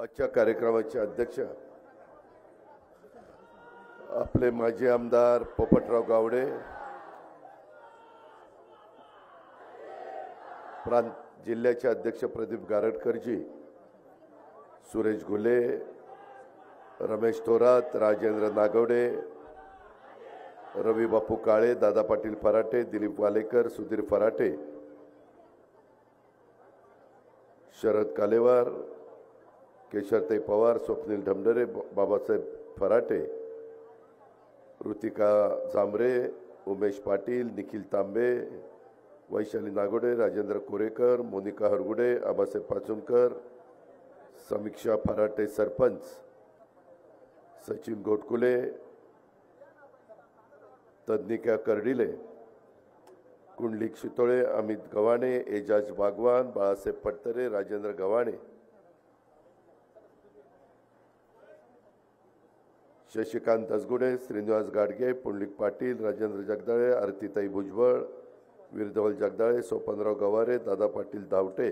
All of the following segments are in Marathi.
आजच्या कार्यक्रमाचे अध्यक्ष आपले माजी आमदार पोपटराव गावडे, प्रांत जिल्ह्याचे अध्यक्ष प्रदीप गारटकरजी, सुरेश घुले, रमेश थोरात, राजेंद्र नागवडे, रवी बापू काळे, दादा पाटील फराटे, दिलीप वालेकर, सुधीर फराटे, शरद कालेवार, केशरताई पवार, स्वप्नील ढमढरे, बाबासाहेब फराटे, ऋतिका जांभरे, उमेश पाटील, निखिल तांबे, वैशाली नागोडे, राजेंद्र कोरेकर, मोनिका हरगुडे, आबासाहेब पाचुनकर, समीक्षा फराटे सरपंच, सचिन गोटकुले, तज्ञिका कर्डिले, कुंडलिक शितोळे, अमित गव्हाणे, एजाज बागवान, बाळासाहेब पटतरे, राजेंद्र गव्हाणे, शशिकांत दसगुडे, श्रीनिवास गाडगे, पुंडलिक पाटील, राजेंद्र जगदाळे, आरतीताई भुजबळ, वीरधवल जगदाळे, सोपनराव गवारे, दादा पाटील धावटे,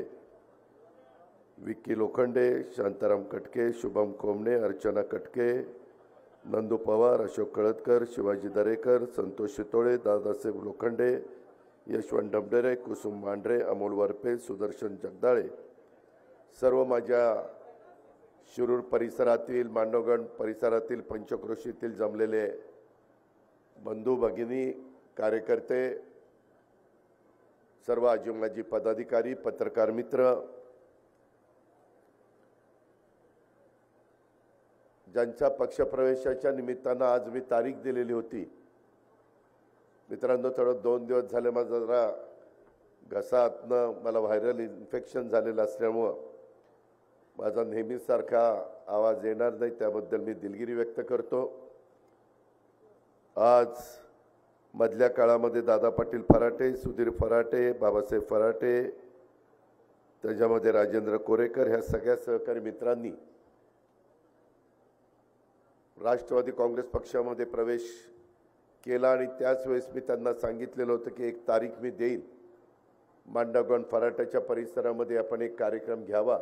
विक्की लोखंडे, शांताराम कटके, शुभम कोमणे, अर्चना कटके, नंदू पवार, अशोक कळतकर, शिवाजी दरेकर, संतोष शितोळे, दादासाहेब लोखंडे, यशवंत डबडेरे, कुसुम मांढरे, अमोल वरपे, सुदर्शन जगदाळे, सर्व माझ्या शिरूर परिसरातील, मांडवगण परिसरातील, पंचक्रोशीतील जमलेले बंधू भगिनी, कार्यकर्ते, सर्व आजी माजी पदाधिकारी, पत्रकार मित्र, ज्यांच्या पक्षप्रवेशाच्या निमित्तानं आज मी तारीख दिलेली होती. मित्रांनो, थोडं 2 दिवस झाले माझा जरा घसातनं मला व्हायरल इन्फेक्शन झालेलं असल्यामुळं माझा नेहमीसारखा आवाज येणार नाही, त्याबद्दल मी दिलगिरी व्यक्त करतो. आज मधल्या काळामध्ये दादा पाटील फराटे, सुधीर फराटे, बाबासाहेब फराटे, त्याच्यामध्ये राजेंद्र कोरेकर, ह्या सगळ्या सहकारी मित्रांनी राष्ट्रवादी काँग्रेस पक्षामध्ये प्रवेश केला आणि त्याच वेळेस मी त्यांना सांगितलेलं होतं की एक तारीख मी देईन, मांडवगण फराट्याच्या परिसरामध्ये आपण एक कार्यक्रम घ्यावा,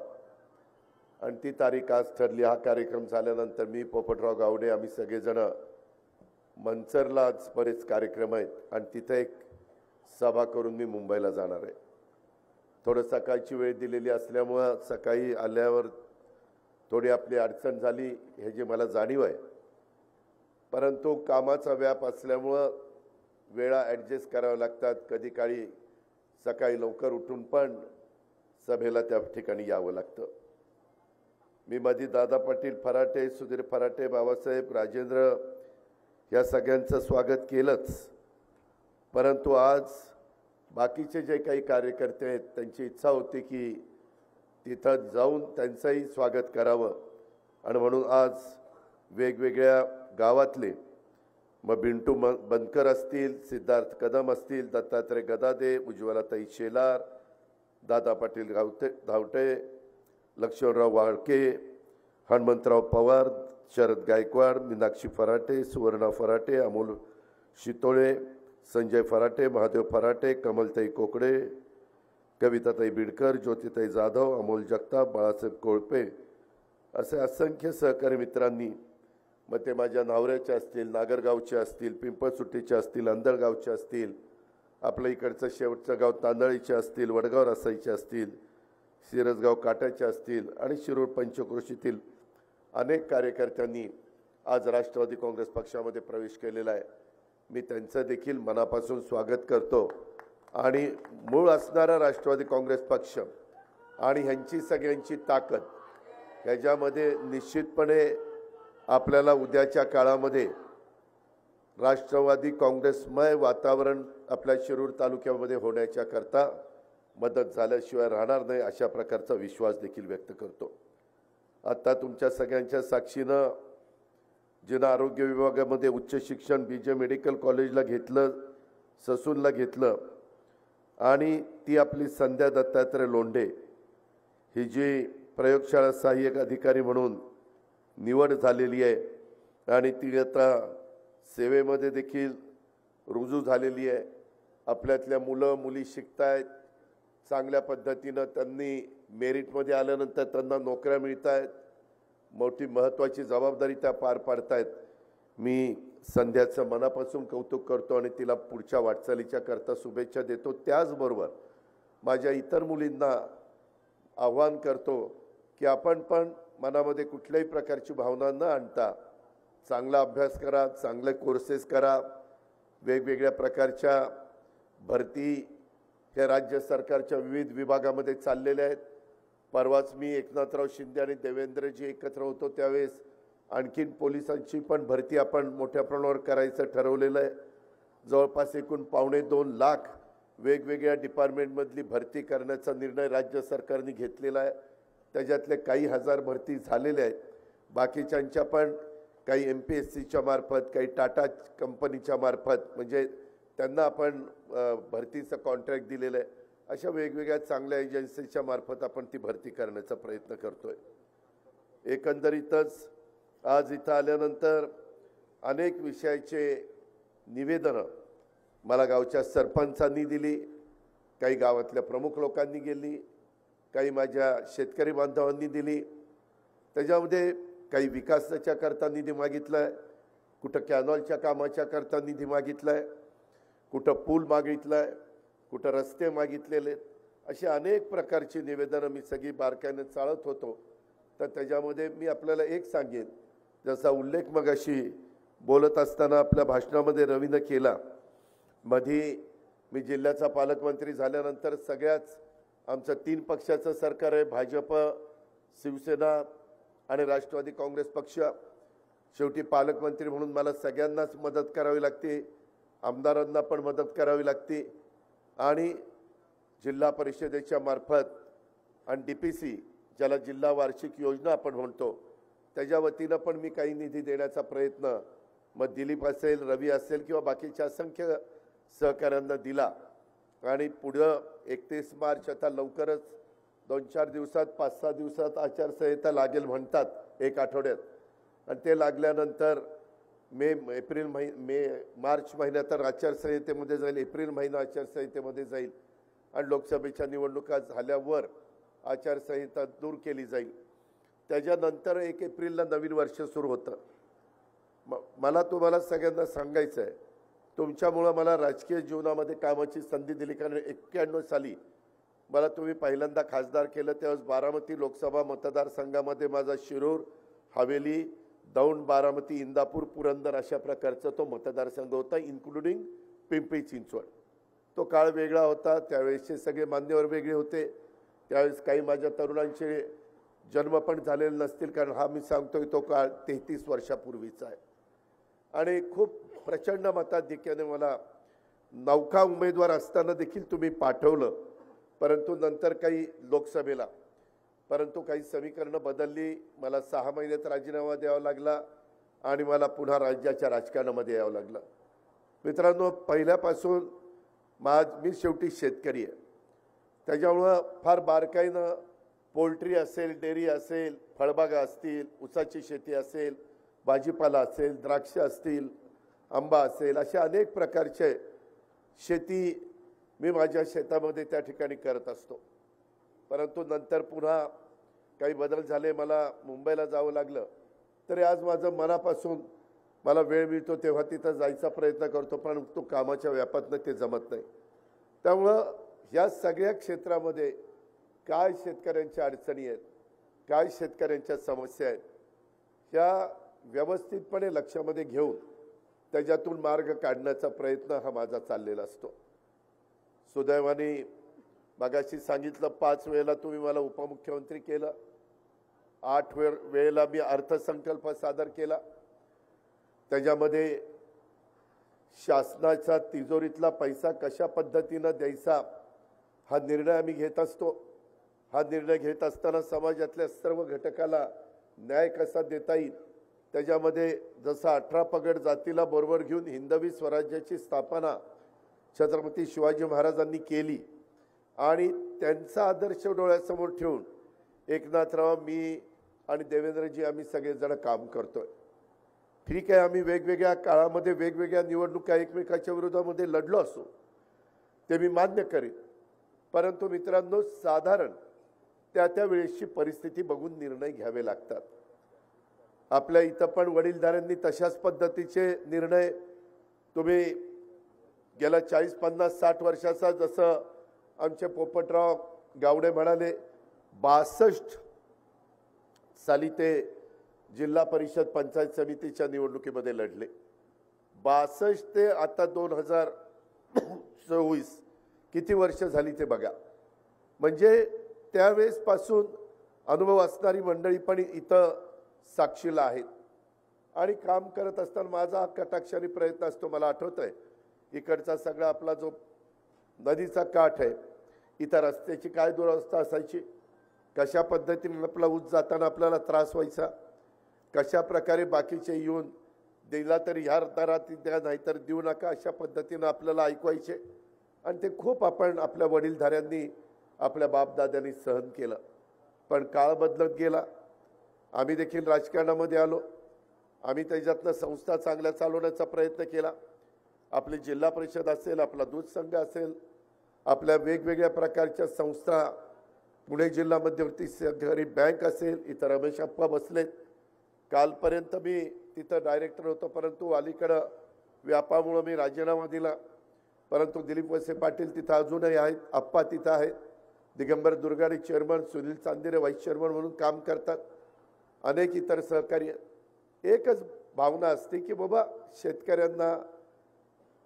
आणि ती तारीख आज ठरली. हा कार्यक्रम झाल्यानंतर मी, पोपटराव गावडे, आम्ही सगळेजण मंचरला आज बरेच कार्यक्रम आहेत आणि तिथे एक सभा करून मी मुंबईला जाणार आहे. थोडं सकाळची वेळ दिलेली असल्यामुळं सकाळी आल्यावर थोडी आपली अडचण झाली ह्याची मला जाणीव आहे, परंतु कामाचा व्याप असल्यामुळं वेळा ॲडजस्ट कराव्या लागतात. कधी काळी सकाळी लवकर उठून पण सभेला त्या ठिकाणी यावं लागतं. मी मध्ये दादा पाटील फराटे, सुधीर फराटे, बाबासाहेब, राजेंद्र या सगळ्यांचं स्वागत केलंच, परंतु आज बाकीचे जे काही कार्यकर्ते आहेत त्यांची इच्छा होती की तिथं जाऊन त्यांचंही स्वागत करावं, आणि म्हणून आज वेगवेगळ्या गावातले, मग बिंटू बनकर असतील, सिद्धार्थ कदम असतील, दत्तात्रय गदादे, उज्ज्वलाताई शेलार, दादा पाटील धावटे, लक्ष्मणराव वाळके, हनुमंतराव पवार, शरद गायकवाड, मीनाक्षी फराटे, सुवर्णा फराटे, अमोल शितोळे, संजय फराटे, महादेव फराटे, कमलताई कोकडे, कविताताई बिडकर, ज्योतिताई जाधव, अमोल जगताप, बाळासाहेब कोळपे, असे असंख्य सहकारी मित्रांनी, मग ते माझ्या नावऱ्याचे असतील, नागरगावचे असतील, पिंपळसुट्टीचे असतील, अंधळगावचे असतील, आपल्या इकडचं शेवटचं गाव तांदळीचे असतील, वडगाव रसाईचे असतील, सिरसगाव काट्याचे असतील, आणि शिरूर पंचक्रोशीतील अनेक कार्यकर्त्यांनी आज राष्ट्रवादी काँग्रेस पक्षामध्ये प्रवेश केलेला आहे. मी त्यांचं देखील मनापासून स्वागत करतो. आणि मूळ असणारा राष्ट्रवादी काँग्रेस पक्ष आणि ह्यांची सगळ्यांची ताकद, ह्याच्यामध्ये निश्चितपणे आपल्याला उद्याच्या काळामध्ये राष्ट्रवादी काँग्रेसमय वातावरण आपल्या शिरूर तालुक्यामध्ये होण्याच्या करता मदत झाल्याशिवाय राहणार नाही, अशा प्रकारचा विश्वास देखील व्यक्त करतो. आता तुमच्या सगळ्यांच्या साक्षीनं जिना आरोग्य विभागामध्ये उच्च शिक्षण BJ मेडिकल कॉलेजला घेतलं, ससूनला घेतलं, आणि ती आपली संध्या दत्तात्रय लोंढे ही जी प्रयोगशाळा सहाय्यक अधिकारी म्हणून निवड झालेली आहे आणि ती आता सेवेमध्ये देखील रुजू झालेली आहे. आपल्यातल्या मुलं मुली शिकतायत, चांगल्या पद्धतीनं त्यांनी मेरिटमध्ये आल्यानंतर त्यांना नोकऱ्या मिळत आहेत, मोठी महत्त्वाची जबाबदारी त्या पार पाडतायत. मी संध्याचं मनापासून कौतुक करतो आणि तिला पुढच्या वाटचालीच्या करता शुभेच्छा देतो. त्याचबरोबर माझ्या इतर मुलींना आव्हान करतो की आपण पण मनामध्ये कुठल्याही प्रकारची भावना न आणता चांगला अभ्यास करा, चांगले कोर्सेस करा. वेगवेगळ्या प्रकारच्या भरती हे राज्य सरकारच्या विविध विभागामध्ये चाललेल्या आहेत. परवाच मी एकनाथराव शिंदे आणि देवेंद्रजी एकत्र होतो त्यावेळेस आणखीन पोलिसांची पण भरती आपण मोठ्या प्रमाणावर करायचं ठरवलेलं आहे. जवळपास एकूण 2.25 लाख वेगवेगळ्या डिपार्टमेंटमधली भरती करण्याचा निर्णय राज्य सरकारने घेतलेला आहे. त्याच्यातले काही हजार भरती झालेल्या आहेत. बाकीच्यांच्या पण काही MPSCच्या मार्फत, काही टाटा कंपनीच्या मार्फत, म्हणजे त्यांना आपण भरतीचं कॉन्ट्रॅक्ट दिलेलं आहे. अशा वेगवेगळ्या चांगल्या एजन्सीच्या मार्फत आपण ती भरती करण्याचा प्रयत्न करतोय. एकंदरीतच आज इथं आल्यानंतर अनेक विषयाचे निवेदनं मला गावच्या सरपंचांनी दिली, काही गावातल्या प्रमुख लोकांनी गेली, काही माझ्या शेतकरी बांधवांनी दिली. त्याच्यामध्ये काही विकासाच्या करता निधी मागितला आहे, कुठं कॅनॉलच्या कामाच्या करता निधी मागितला आहे, कुठं पूल मागितला आहे, कुठं रस्ते मागितलेले. अशी अनेक प्रकारची निवेदनं मी सगळी बारकाईने चाळत होतो. तर त्याच्यामध्ये मी आपल्याला एक सांगेन, जसा उल्लेख मगाशी बोलत असताना आपल्या भाषणामध्ये रवीनं केला. मधी मी जिल्ह्याचा पालकमंत्री झाल्यानंतर सगळ्याच आमचं 3 पक्षाचं सरकार आहे, भाजप, शिवसेना आणि राष्ट्रवादी काँग्रेस पक्ष. शेवटी पालकमंत्री म्हणून मला सगळ्यांनाच मदत करावी लागते, आमदारांना पण मदत करावी लागते आणि जिल्हा परिषदेच्या मार्फत आणि DPC ज्याला जिल्हा वार्षिक योजना आपण म्हणतो त्याच्या वतीनं पण मी काही निधी देण्याचा प्रयत्न मग दिलीप असेल, रवी असेल किंवा बाकीच्या असंख्य सहकाऱ्यांना दिला. आणि पुढं 31 मार्च आता लवकरच 2-4 दिवसात 5-6 दिवसात आचारसंहिता लागेल म्हणतात, 1 आठवड्यात. आणि ते लागल्यानंतर मार्च महिन्यात तर आचारसंहितेमध्ये जाईल, एप्रिल महिना आचारसंहितेमध्ये जाईल आणि लोकसभेच्या निवडणुका झाल्यावर आचारसंहिता दूर केली जाईल. त्याच्यानंतर 1 एप्रिलला नवीन वर्ष सुरू होतं. मला तुम्हाला सगळ्यांना सांगायचं आहे, तुमच्यामुळं मला राजकीय जीवनामध्ये कामाची संधी दिली. कारण 91 साली मला तुम्ही पहिल्यांदा खासदार केलं, त्यावेळेस बारामती लोकसभा मतदारसंघामध्ये माझा शिरूर, हवेली, दौंड, बारामती, इंदापूर, पुरंदर अशा प्रकारचा तो मतदारसंघ होता, इन्क्लुडिंग पिंपरी चिंचवड. तो काळ वेगळा होता, त्यावेळेसचे सगळे मान्यवर वेगळे होते. त्यावेळेस काही माझ्या तरुणांचे जन्म पण झालेले नसतील, कारण हा मी सांगतोय तो काळ 33 वर्षापूर्वीचा आहे. आणि खूप प्रचंड मताधिक्याने मला नौका उमेदवार असताना देखील तुम्ही पाठवलं, परंतु नंतर काही लोकसभेला परंतु काही समीकरणं बदलली. मला 6 महिन्यात राजीनामा द्यावा लागला आणि मला पुन्हा राज्याच्या राजकारणामध्ये यावं लागलं. मित्रांनो, पहिल्यापासून मी शेवटी शेतकरी आहे, त्याच्यामुळं फार बारकाईनं पोल्ट्री असेल, डेअरी असेल, फळबागा असतील, ऊसाची शेती असेल, भाजीपाला असेल, द्राक्ष असतील, आंबा असेल, अशा अनेक प्रकारचे शेती मी माझ्या शेतामध्ये त्या ठिकाणी करत असतो. परंतु नंतर पुन्हा काही बदल झाले, मला मुंबईला जावं लागलं. तरी आज माझं मनापासून मला वेळ मिळतो तेव्हा तिथं जायचा प्रयत्न करतो, पण तो कामाच्या व्यापातनं ते जमत नाही. त्यामुळं या सगळ्या क्षेत्रामध्ये काय शेतकऱ्यांच्या अडचणी आहेत, काय शेतकऱ्यांच्या समस्या आहेत, ह्या व्यवस्थितपणे लक्षामध्ये घेऊन त्याच्यातून मार्ग काढण्याचा प्रयत्न हा माझा चाललेला असतो. सुदैवाने मगाशी सांगितलं 5 वेळेला तुम्ही मला उपमुख्यमंत्री केलं, 8 वेळेला मी अर्थसंकल्प सादर केला. त्याच्यामध्ये शासनाचा तिजोरीतला पैसा कशा पद्धतीनं द्यायचा हा निर्णय आम्ही घेत असतो. हा निर्णय घेत असताना समाजातल्या सर्व घटकाला न्याय कसा देता येईल, त्याच्यामध्ये जसा 18 पगड जातीला बरोबर घेऊन हिंदवी स्वराज्याची स्थापना छत्रपती शिवाजी महाराजांनी केली आणि त्यांचा आदर्श डोळ्यासमोर ठेवून एकनाथराव, मी आणि देवेंद्रजी आम्ही सगळेजण काम करतोय. ठीक आहे, आम्ही वेगवेगळ्या काळामध्ये वेगवेगळ्या निवडणुका एकमेकाच्या विरोधामध्ये लढलो असो, ते मी मान्य करेन. परंतु मित्रांनो, साधारण त्या वेळेसची परिस्थिती बघून निर्णय घ्यावे लागतात. आपल्या इथं पण वडीलधाऱ्यांनी तशाच पद्धतीचे निर्णय तुम्ही गेल्या 40, 50, 60 वर्षाचा जसं आमचे पोपटराव गावडे म्हणाले 62 साली ते जिल्हा परिषद पंचायत समितीच्या निवडणुकीमध्ये लढले. 62 ते आता 2024 किती वर्ष झाली ते बघा. म्हणजे त्यावेळेस पासून अनुभव असणारी मंडळी पण इथं साक्षीला आहेत. आणि काम करत असताना माझा कटाक्षाने प्रयत्न असतो. मला आठवतंय इकडचा सगळा आपला जो नदीचा काठ आहे, इथं रस्त्याची काय दुरवस्था असायची, कशा पद्धतीने आपला ऊस जाताना आपल्याला त्रास व्हायचा, कशा प्रकारे बाकीचे येऊन दिला तरी ह्या दरात द्या नाहीतर देऊ नका अशा पद्धतीनं आपल्याला ऐकवायचे. आणि ते खूप आपण आपल्या वडीलधाऱ्यांनी आपल्या बापदाद्यांनी सहन केलं. पण काळ बदलत गेला. आम्ही देखील राजकारणामध्ये आलो. आम्ही त्याच्यातनं संस्था चांगल्या चालवण्याचा प्रयत्न केला. आपली जिल्हा परिषद असेल, आपला दूध संघ असेल, आपल्या वेगवेगळ्या प्रकारच्या संस्था, पुणे जिल्हा मध्यवर्ती सहकारी बँक असेल, इथं रमेश अप्पा बसलेत. कालपर्यंत मी तिथं डायरेक्टर होतो, परंतु अलीकडं व्यापामुळं मी राजीनामा दिला. परंतु दिलीप वळसे पाटील तिथं अजूनही आहेत, अप्पा तिथं आहेत, Digambar Durgade chairman, Sunil Chandere vice chairman म्हणून काम करतात, अनेक इतर सहकारी. एकच भावना असते की बाबा शेतकऱ्यांना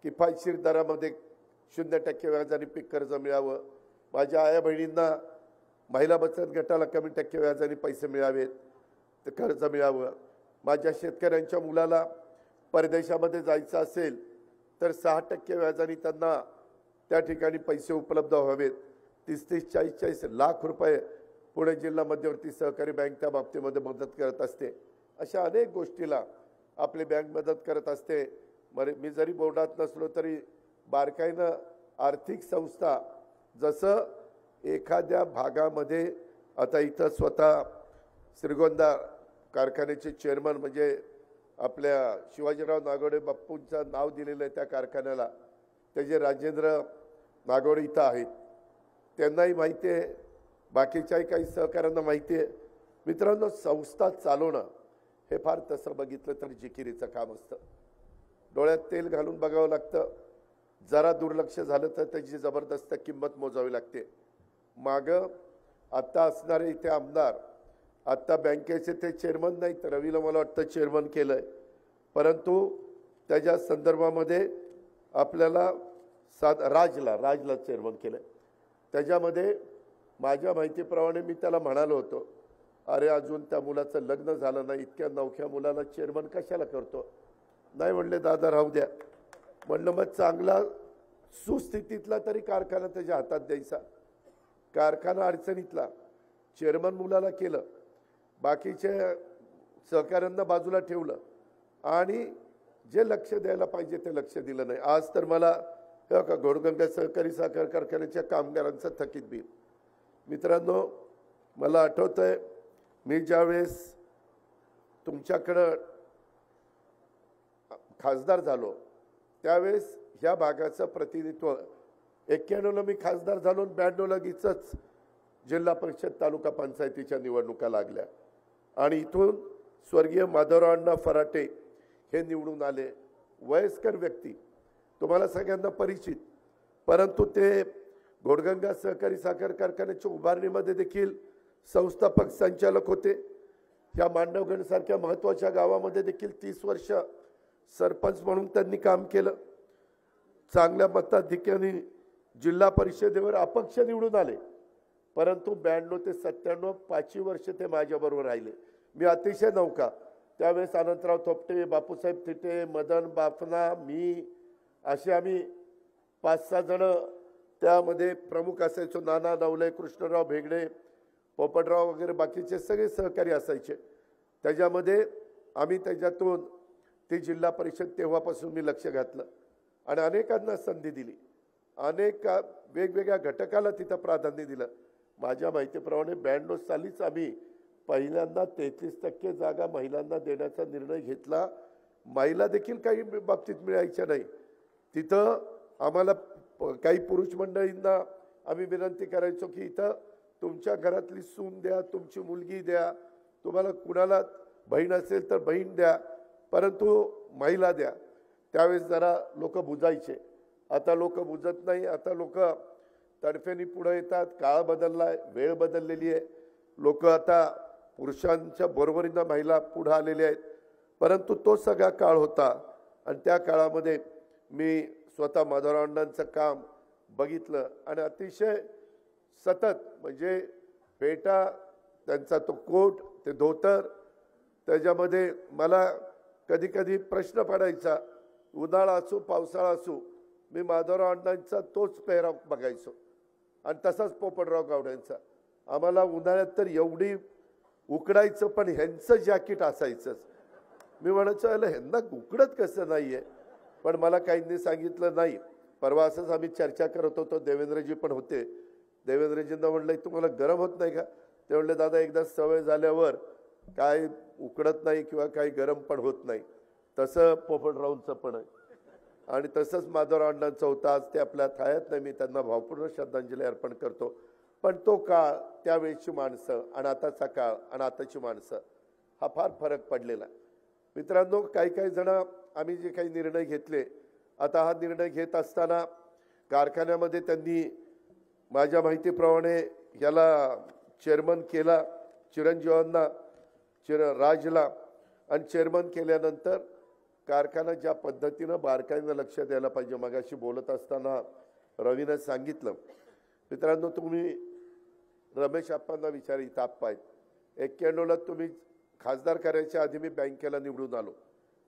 किफायतशीर दरामध्ये 0% व्याजाने पीक कर्ज मिळावं, माझ्या आया बहिणींना महिला बचत गटाला कमी टक्के व्याजाने पैसे मिळावेत, ते कर्ज मिळावं, माझ्या शेतकऱ्यांच्या मुलाला परदेशामध्ये जायचं असेल तर 6% व्याजाने त्यांना त्या ठिकाणी पैसे उपलब्ध व्हावेत. 30-30, 40-40 लाख रुपये पुणे जिल्हा मध्यवर्ती सहकारी बँक त्या बाबतीमध्ये मदत करत असते. अशा अनेक गोष्टीला आपली बँक मदत करत असते. मी जरी बोर्डात नसलो तरी बारकाईनं आर्थिक संस्था, जसं एखाद्या भागामध्ये आता इथं स्वतः श्रीगोंदा कारखान्याचे चेअरमन म्हणजे आपल्या शिवाजीराव नागोडे बाप्पूंचं नाव दिलेलं आहे त्या कारखान्याला, त्याचे राजेंद्र नागोडे इथं आहेत, त्यांनाही माहिती आहे, बाकीच्याही काही सहकाऱ्यांना माहिती आहे. मित्रांनो, संस्था चालवणं हे फार तसं बघितलं तर जिकिरीचं काम असतं. डोळ्यात तेल घालून बघावं लागतं. जरा दुर्लक्ष झालं तर त्याची जबरदस्त किंमत मोजावी लागते. मागं आत्ता असणारे इथे आमदार, आत्ता बँकेचे ते चेअरमन नाही तर रवीला मला वाटतं चेअरमन केलं आहे, परंतु त्याच्या संदर्भामध्ये आपल्याला राजला चेअरमन केलं आहे. त्याच्यामध्ये माझ्या माहितीप्रमाणे मी त्याला म्हणालो होतो, अरे अजून त्या मुलाचं लग्न झालं नाही, इतक्या नवख्या मुलाला चेअरमन कशाला करतो. नाही म्हणले दादा राहू द्या. म्हणलं मग चांगला सुस्थितीतला तरी कारखाना त्याच्या हातात द्यायचा. कारखाना अडचणीतला चेअरमन मुलाला केलं, बाकीचे सहकाऱ्यांना बाजूला ठेवलं आणि जे लक्ष द्यायला पाहिजे ते लक्ष दिलं नाही. आज तर मला घोडगंगा सहकारी साखर कारखान्याच्या कामगारांचं थकीत बिल. मित्रांनो, मला आठवतंय मी ज्यावेळेस तुमच्याकडं खासदार झालो त्यावेळेस ह्या भागाचं प्रतिनिधित्व 91ला मी खासदार झालो, 92ला लगेचच जिल्हा परिषद तालुका पंचायतीच्या निवडणुका लागल्या आणि इथून स्वर्गीय माधवराव फराटे हे निवडून आले. वयस्कर व्यक्ती, तुम्हाला सगळ्यांना परिचित, परंतु ते घोडगंगा सहकारी साखर कारखान्याच्या उभारणीमध्ये देखील संस्थापक संचालक होते. ह्या मांडवगणसारख्या महत्त्वाच्या गावामध्ये देखील 30 वर्ष सरपंच म्हणून त्यांनी काम केलं. चांगल्या मताधिक्याने जिल्हा परिषदेवर अपक्ष निवडून आले, परंतु 92 ते 97 5 वर्ष ते माझ्याबरोबर राहिले. मी अतिशय नौका. त्यावेळेस अनंतराव थोपटे, बापूसाहेब थिटे, मदन बाफना, मी असे आम्ही 5-6 जण त्यामध्ये प्रमुख असायचो. नाना नवले, कृष्णराव भेगडे, पोपटराव वगैरे बाकीचे सगळे सहकारी असायचे. त्याच्यामध्ये आम्ही त्याच्यातून ती जिल्हा परिषद तेव्हापासून मी लक्ष घातलं आणि अनेकांना संधी दिली. अनेक वेगवेगळ्या घटकाला तिथं प्राधान्य दिलं. माझ्या माहितीप्रमाणे 92 सालीच आम्ही पहिल्यांदा 33% जागा महिलांना देण्याचा निर्णय घेतला. महिला देखील काही बाबतीत मिळायच्या नाही. तिथं आम्हाला काही पुरुष मंडळींना आम्ही विनंती करायचो की इथं तुमच्या घरातली सून द्या, तुमची मुलगी द्या, तुम्हाला कुणाला बहीण असेल तर बहीण द्या, परंतु महिला द्या. त्यावेळेस जरा लोक बुजायचे. आता लोक बुजत नाही. आता लोक तडफेनी पुढे येतात. काळ बदललाय, वेळ बदललेली आहे. लोक आता पुरुषांच्या बरोबरीनं महिला पुढे आलेल्या आहेत. परंतु तो सगळा काळ होता आणि त्या काळामध्ये मी स्वतः माधवराव अण्णांचं काम बघितलं आणि अतिशय सतत म्हणजे फेटा, त्यांचा तो कोट, ते धोतर, त्याच्यामध्ये मला कधी कधी प्रश्न पडायचा, उन्हाळा असो पावसाळा असो, मी माधवराव अण्णांचा तोच पेहराव बघायचो आणि तसाच पोपटराव गावड्यांचा. आम्हाला उन्हाळ्यात तर एवढी उकडायचं, पण ह्यांचं जॅकेट असायचंच. मी म्हणायचो याला ह्यांना उकडत कसं नाही आहे. पण मला काहींनी सांगितलं नाही. परवा असंच आम्ही चर्चा करत होतो, देवेंद्रजी पण होते. देवेंद्रजींना म्हणलं तुम्हाला गरम होत नाही का? ते म्हणले दादा एकदा सवय झाल्यावर काय उकडत नाही किंवा काही गरम पण होत नाही. तसं पोपटरावांचं पण आहे आणि तसंच माधवराव अण्णांचं होतं. आज ते आपल्या थायात नाही, मी त्यांना भावपूर्ण श्रद्धांजली अर्पण करतो. पण तो काळ, त्यावेळेची माणसं आणि आताचा काळ आणि आताची माणसं हा फार फरक पडलेला आहे. मित्रांनो, काही जण आम्ही जे काही निर्णय घेतले, आता हा निर्णय घेत असताना कारखान्यामध्ये त्यांनी माझ्या माहितीप्रमाणे याला चेअरमन केला, चिरंजीवांना, राजला, आणि चेअरमन केल्यानंतर कारखाना ज्या पद्धतीनं बारकाईनं लक्ष द्यायला पाहिजे. मगाशी बोलत असताना रवीनं सांगितलं. मित्रांनो, तुम्ही रमेश आप्पांना विचारा, इथं आप्पा आहेत. 91ला तुम्ही खासदार करायच्या आधी मी बँकेला निवडून आलो.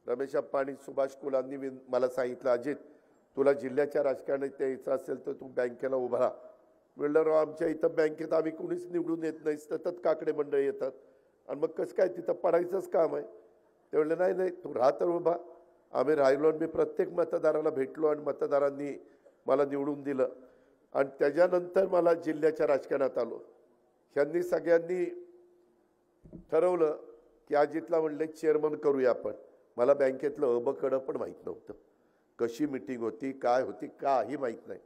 रमेश आप्पा आणि सुभाष कुलांनी मला सांगितलं, अजित तुला जिल्ह्याच्या राजकारणात यायचं असेल तर तू बँकेला उभा राहा. म्हणलं राव, आमच्या इथं बँकेत आम्ही कुणीच निवडून येत नाही, सतत काकडे मंडळी येतात आणि मग कसं काय तिथं पडायचंच काम आहे. ते म्हणले नाही नाही तू राहा तर उभा. आम्ही राहिलो आणि मी प्रत्येक मतदाराला भेटलो आणि मतदारांनी मला निवडून दिलं आणि त्याच्यानंतर मला जिल्ह्याच्या राजकारणात आलो. ह्यांनी सगळ्यांनी ठरवलं की अजितला म्हणले चेअरमन करूया आपण. मला बँकेतलं अबकडं पण माहीत नव्हतं, कशी मिटिंग होती, काय होती, काही माहीत नाही.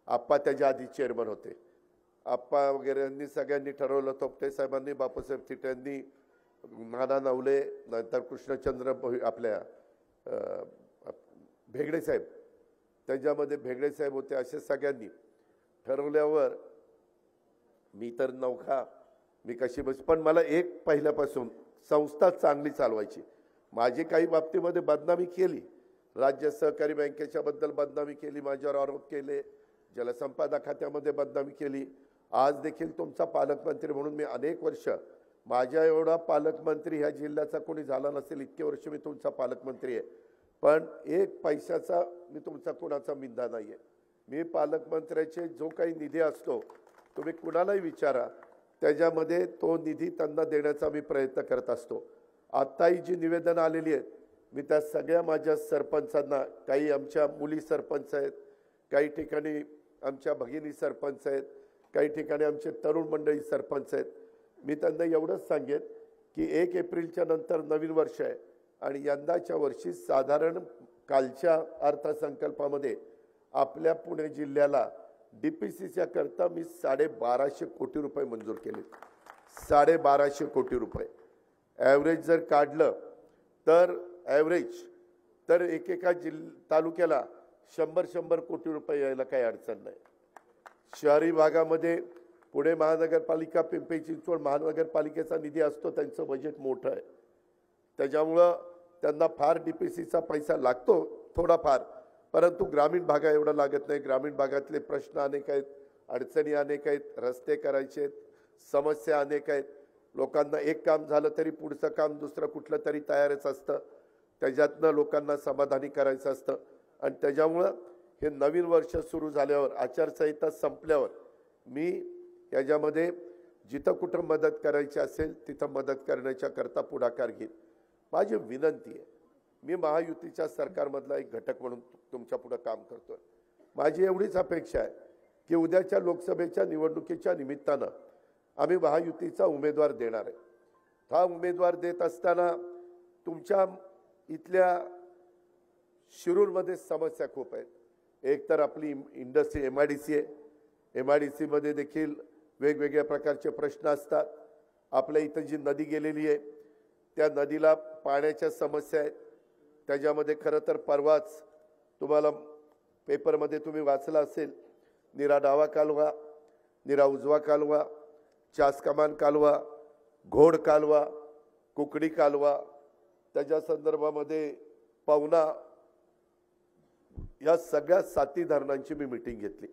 आप्पा त्याच्या आधी चेअरमन होते. आप्पा वगैरे यांनी सगळ्यांनी ठरवलं. थोपटे साहेबांनी, बापूसाहेब थिटेंनी, नाना नवले, नंतर कृष्णचंद्र आपल्या भेगडे साहेब, त्याच्यामध्ये भेगडे साहेब होते. असे सगळ्यांनी ठरवल्यावर मी तर नौखा, मी कशी बस. पण मला एक पहिल्यापासून संस्था चांगली चालवायची. माझी काही बाबतीमध्ये बदनामी केली, राज्य सहकारी बँकेच्या बद्दल बदनामी केली, माझ्यावर आरोप केले, जलसंपदा खात्यामध्ये बदनामी केली. आज देखील तुमचा पालकमंत्री म्हणून मी अनेक वर्ष, माझ्या एवढा पालकमंत्री ह्या जिल्ह्याचा कोणी झाला नसेल, इतके वर्ष मी तुमचा पालकमंत्री आहे. पण एक पैशाचा मी तुमचा कोणाचा मिंदा नाही आहे. मी पालकमंत्र्याचे जो काही निधी असतो तुम्ही कुणालाही विचारा, त्याच्यामध्ये तो निधी त्यांना देण्याचा मी प्रयत्न करत असतो. आत्ताही जी निवेदन आलेली आहेत, मी त्या सगळ्या माझ्या सरपंचांना, काही आमच्या मुली सरपंच आहेत, काही ठिकाणी आमच्या भगिनी सरपंच आहेत, काही ठिकाणी आमचे तरुण मंडळी सरपंच आहेत. मी त्यांना एवढंच सांगेन की 1 एप्रिलच्या नंतर नवीन वर्ष आहे आणि यंदाच्या वर्षी साधारण कालच्या अर्थसंकल्पामध्ये आपल्या पुणे जिल्ह्याला DPCच्या करता मी 1250 कोटी रुपये मंजूर केले. 1250 कोटी रुपये ॲव्हरेज जर काढलं तर ॲव्हरेज तर एकेका तालुक्याला 100 कोटी रुपये यायला काही अडचण नाही. शहरी भागामध्ये पुणे महानगरपालिका, पिंपरी चिंचवड महानगरपालिकेचा निधी असतो, त्यांचं बजेट मोठं आहे, त्याच्यामुळं त्यांना फार DPCचा पैसा लागतो थोडाफार, परंतु ग्रामीण भागा एवढा लागत नाही. ग्रामीण भागातले प्रश्न अनेक आहेत, अडचणी अनेक आहेत, रस्ते करायचे आहेत, समस्या अनेक आहेत. लोकांना एक काम झालं तरी पुढचं काम दुसरं कुठलं तरी तयारच असतं, त्याच्यातनं लोकांना समाधानी करायचं असतं. आणि त्याच्यामुळं हे नवीन वर्ष सुरू झाल्यावर, आचारसंहिता संपल्यावर मी याच्यामध्ये जिथं कुठं मदत करायची असेल तिथं मदत करण्याच्या करता पुढाकार घेईन. माझी विनंती आहे, मी महायुतीच्या सरकारमधला एक घटक म्हणून तुमच्या पुढे काम करतोय. माझी एवढीच अपेक्षा आहे की उद्याच्या लोकसभेच्या निवडणुकीच्या निमित्तानं आम्ही महायुतीचा उमेदवार देणार आहे. हा उमेदवार देत असताना तुमच्या इथल्या शिरूरमध्ये समस्या खूप आहेत. एक तर आपली इंडस्ट्री MIDC आहे, MIDC मध्ये देखील वेगवेगळ्या प्रकारचे प्रश्न असतात. आपल्या इथं जी नदी गेलेली आहे त्या नदीला पाण्याच्या समस्या आहेत. त्याच्यामध्ये खरं तर परवाच तुम्हाला पेपरमध्ये तुम्ही वाचलं असेल, निरा डावा कालवा, निरा उजवा कालवा, चासकमान कालवा, घोड कालवा, कुकडी कालवा, त्याच्या संदर्भामध्ये पवना, या सगळ्या 7 धरणांची मी मीटिंग घेतली.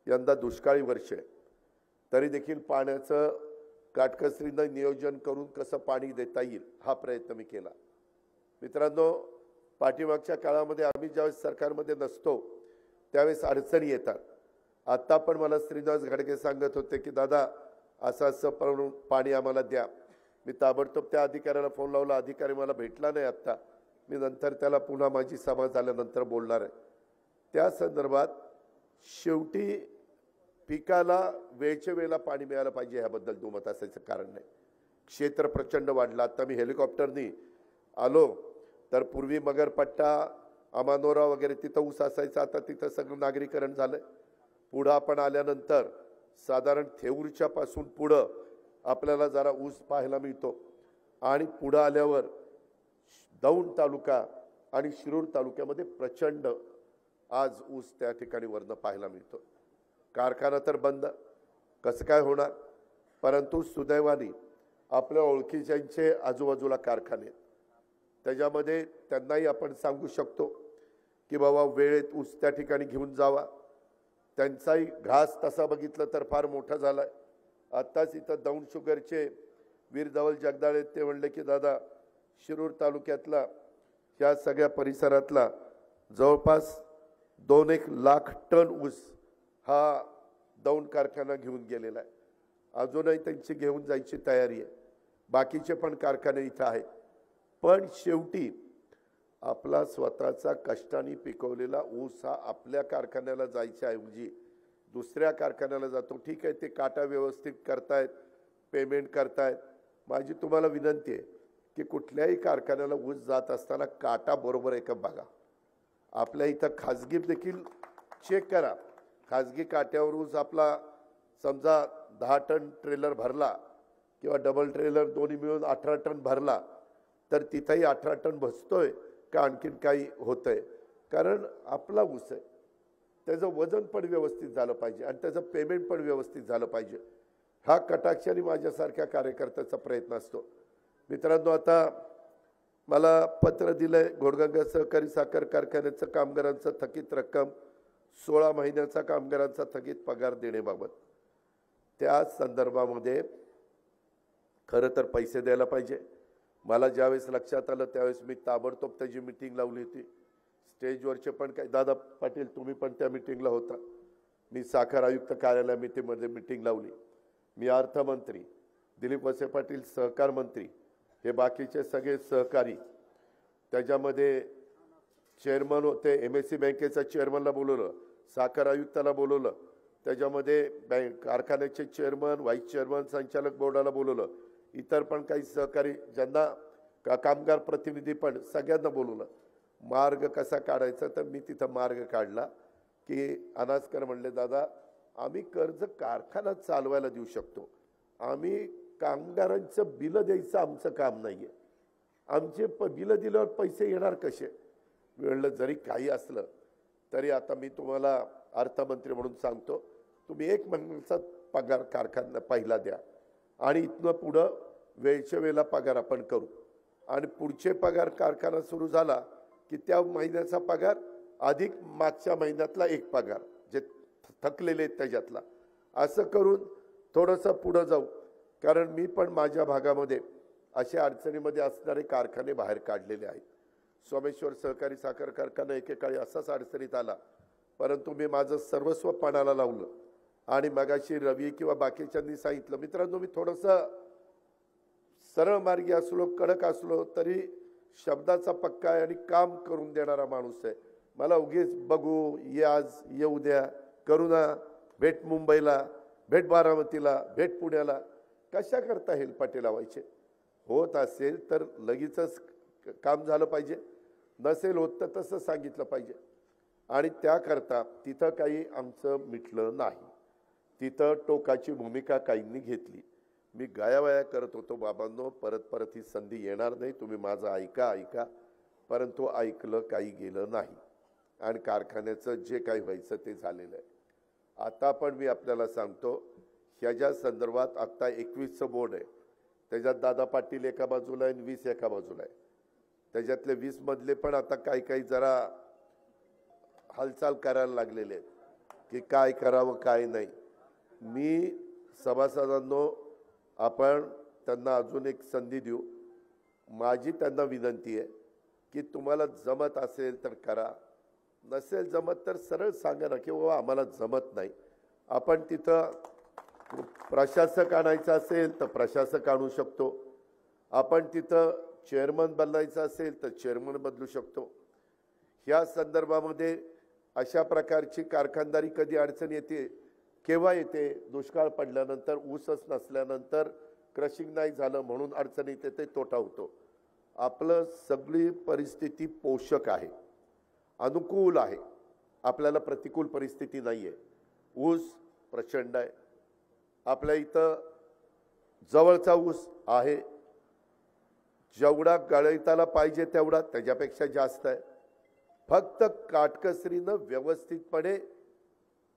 यंदा दुष्काळी वर्ष आहे, तरी देखील पाण्याचं काटकसरीनं नियोजन करून कसं पाणी देता येईल हा प्रयत्न मी केला. मित्रांनो, पाठीमागच्या काळामध्ये आम्ही ज्यावेळेस सरकारमध्ये नसतो त्यावेळेस अडचणी येतात. आत्ता पण मला श्रीनिवास घाडगे सांगत होते की दादा असं असं पाणी आम्हाला द्या. मी ताबडतोब त्या अधिकाऱ्याला फोन लावला. अधिकारी मला भेटला नाही आत्ता. मी नंतर त्याला पुन्हा माझी सभा झाल्यानंतर बोलणार आहे. त्या संदर्भात शेवटी पिकाला वेळच्या वेळेला पाणी मिळालं पाहिजे ह्याबद्दल दुमत असायचं कारण नाही. क्षेत्र प्रचंड वाढलं. आता मी हेलिकॉप्टरनी आलो तर पूर्वी मगरपट्टा, अमानोरा वगैरे तिथं ऊस असायचा. आता तिथं सगळं नागरीकरण झालं. पुढं आपण आल्यानंतर साधारण थेऊरच्या पासून पुढं आपल्याला जरा ऊस पाहायला मिळतो. आणि पुढं आल्यावर दौंड तालुका आणि शिरूर तालुक्यामध्ये प्रचंड आज ऊस त्या ठिकाणी वरनं पाहायला मिळतो. कारखाना तर बंद, कसं काय होणार? परंतु सुदैवाने आपल्या ओळखीच्यांचे आजूबाजूला कारखाने, त्याच्यामध्ये त्यांनाही आपण सांगू शकतो की बाबा वेळेत ऊस त्या ठिकाणी घेऊन जावा. त्यांचाही घास तसा बघितलं तर फार मोठा झाला आहे. आत्ताच इथं दौंड शुगरचे वीर धवल जगदाळे ते म्हणले की दादा शिरूर तालुक्यातला ह्या सगळ्या परिसरातला जवळपास 2-1 लाख टन ऊस हा दौंड कारखाना घेऊन गेलेला आहे. अजूनही त्यांची घेऊन जायची तयारी आहे. बाकीचे पण कारखाने इथं आहेत. पण शेवटी आपला स्वतःचा कष्टाने पिकवलेला ऊस हा आपल्या कारखान्याला जायच्या ऐवजी दुसऱ्या कारखान्याला जातो. ठीक आहे, ते काटा व्यवस्थित करतायत, पेमेंट करतायत. माझी तुम्हाला विनंती आहे की कुठल्याही कारखान्याला ऊस जात असताना काटा बरोबर आहे का बघा. आपल्या इथं खाजगी देखील चेक करा. खाजगी काट्यावर ऊस आपला समजा 10 टन ट्रेलर भरला किंवा डबल ट्रेलर दोन्ही मिळून 18 टन भरला तर तिथंही 18 टन बसतोय का आणखीन काही होतंय? कारण आपला ऊस आहे, त्याचं वजन पण व्यवस्थित झालं पाहिजे आणि त्याचं पेमेंट पण व्यवस्थित झालं पाहिजे. हा कटाक्षाने माझ्यासारख्या कार्यकर्त्याचा प्रयत्न असतो. मित्रांनो, आता मला पत्र दिलंय घोडगंगा सहकारी साखर कारखान्याचं कामगारांचं थकीत रक्कम 16 महिन्याचा कामगारांचा थकीत पगार देण्याबाबत. त्या संदर्भामध्ये खरं तर पैसे द्यायला पाहिजे. मला ज्यावेळेस लक्षात आलं त्यावेळेस मी ताबडतोब त्याची मीटिंग लावली होती. स्टेजवरचे पण काही दादा पाटील तुम्ही पण त्या मीटिंगला होता. मी साखर आयुक्त कार्यालयामध्ये मीटिंग लावली. मी अर्थमंत्री, दिलीप वळसे पाटील सहकार मंत्री, हे बाकीचे सगळे सहकारी, त्याच्यामध्ये चेअरमन होते, MSC बँकेचा चेअरमनला बोलवलं, साखर आयुक्ताला बोलवलं, त्याच्यामध्ये कारखान्याचे चेअरमन, व्हाईस चेअरमन, संचालक बोर्डाला बोलवलं, इतर पण काही सहकारी ज्यांना कामगार प्रतिनिधी पण सगळ्यांना बोलवलं. मार्ग कसा काढायचा तर मी तिथं मार्ग काढला की अनासकर म्हणले दादा आम्ही कर्ज कारखाना चालवायला देऊ शकतो, आम्ही कामगारांचं बिलं द्यायचं आमचं काम नाही आहे, आमचे बिलं दिल्यावर पैसे येणार कसे? मी म्हणलं जरी काही असलं तरी आता मी तुम्हाला अर्थमंत्री म्हणून सांगतो, तुम्ही 1 महिन्याचा पगार कारखाना पहिला द्या आणि इथनं पुढं वेळच्या वेळेला पगार आपण करू आणि पुढचे पगार कारखाना सुरू झाला की त्या महिन्याचा पगार अधिक मागच्या महिन्यातला 1 पगार जे थकलेले आहेत त्याच्यातला, असं करून थोडंसं पुढं जाऊ. कारण मी पण माझ्या भागामध्ये अशा अडचणीमध्ये असणारे कारखाने बाहेर काढलेले आहेत. सोमेश्वर सहकारी साखर कारखाना एकेकाळी असाच अडचणीत आला, परंतु मी माझं सर्वस्व पणाला लावलं आणि मगाशी रवी किंवा बाकीच्यांनी सांगितलं. मित्रांनो, मी थोडंसं सरळ मार्गी असलो, कडक असलो तरी शब्दाचा पक्का आहे आणि काम करून देणारा माणूस आहे. मला उगीच बघू, ये आज, ये उद्या, करू ना, भेट मुंबईला, भेट बारामतीला, भेट पुण्याला, कशा करता हेलपाटे लावायचे? होत असेल तर लगेचच काम झालं पाहिजे, नसेल होत तर तसं सांगितलं पाहिजे. आणि त्याकरता तिथं काही आमचं मिटलं नाही, तिथं टोकाची भूमिका काहींनी घेतली. मी गायावाया करत होतो, बाबांनो परत परत ही संधी येणार नाही, तुम्ही माझं ऐका, परंतु ऐकलं काही गेलं नाही आणि कारखान्याचं जे काही व्हायचं ते झालेलं आहे. आता पण मी आपल्याला सांगतो, ह्याच्या संदर्भात आत्ता 21चं बोर्ड आहे, त्याच्यात दादा पाटील एका बाजूला आहे आणि 20 एका बाजूला आहे. त्याच्यातले 20 मधले पण आता काही जरा हालचाल करायला लागलेले आहेत की काय करावं काय नाही. मी सभासदांनो, आपण त्यांना अजून एक संधी देऊ. माझी त्यांना विनंती आहे की तुम्हाला जमत असेल तर करा, नसेल जमत तर सरळ सांगा ना की बाबा आम्हाला जमत नाही. आपण तिथं प्रशासक आणायचं असेल तर प्रशासक आणू शकतो, आपण तिथं चेअरमन बदलायचं असेल तर चेअरमन बदलू शकतो. ह्या संदर्भामध्ये अशा प्रकारची कारखानदारी कधी अडचण येते, केव्हा येते? दुष्काळ पडल्यानंतर, ऊसच नसल्यानंतर, क्रशिंग नाही झालं म्हणून अडचण येते, ते तोटा होतो. आपलं सगळी परिस्थिती पोषक आहे, अनुकूल आहे, आपल्याला प्रतिकूल परिस्थिती नाही आहे. ऊस प्रचंड आहे, आपल्या इथं जवळचा ऊस आहे, जेवढा गळीताला पाहिजे तेवढा त्याच्यापेक्षा जास्त आहे. फक्त काटकसरीनं व्यवस्थितपणे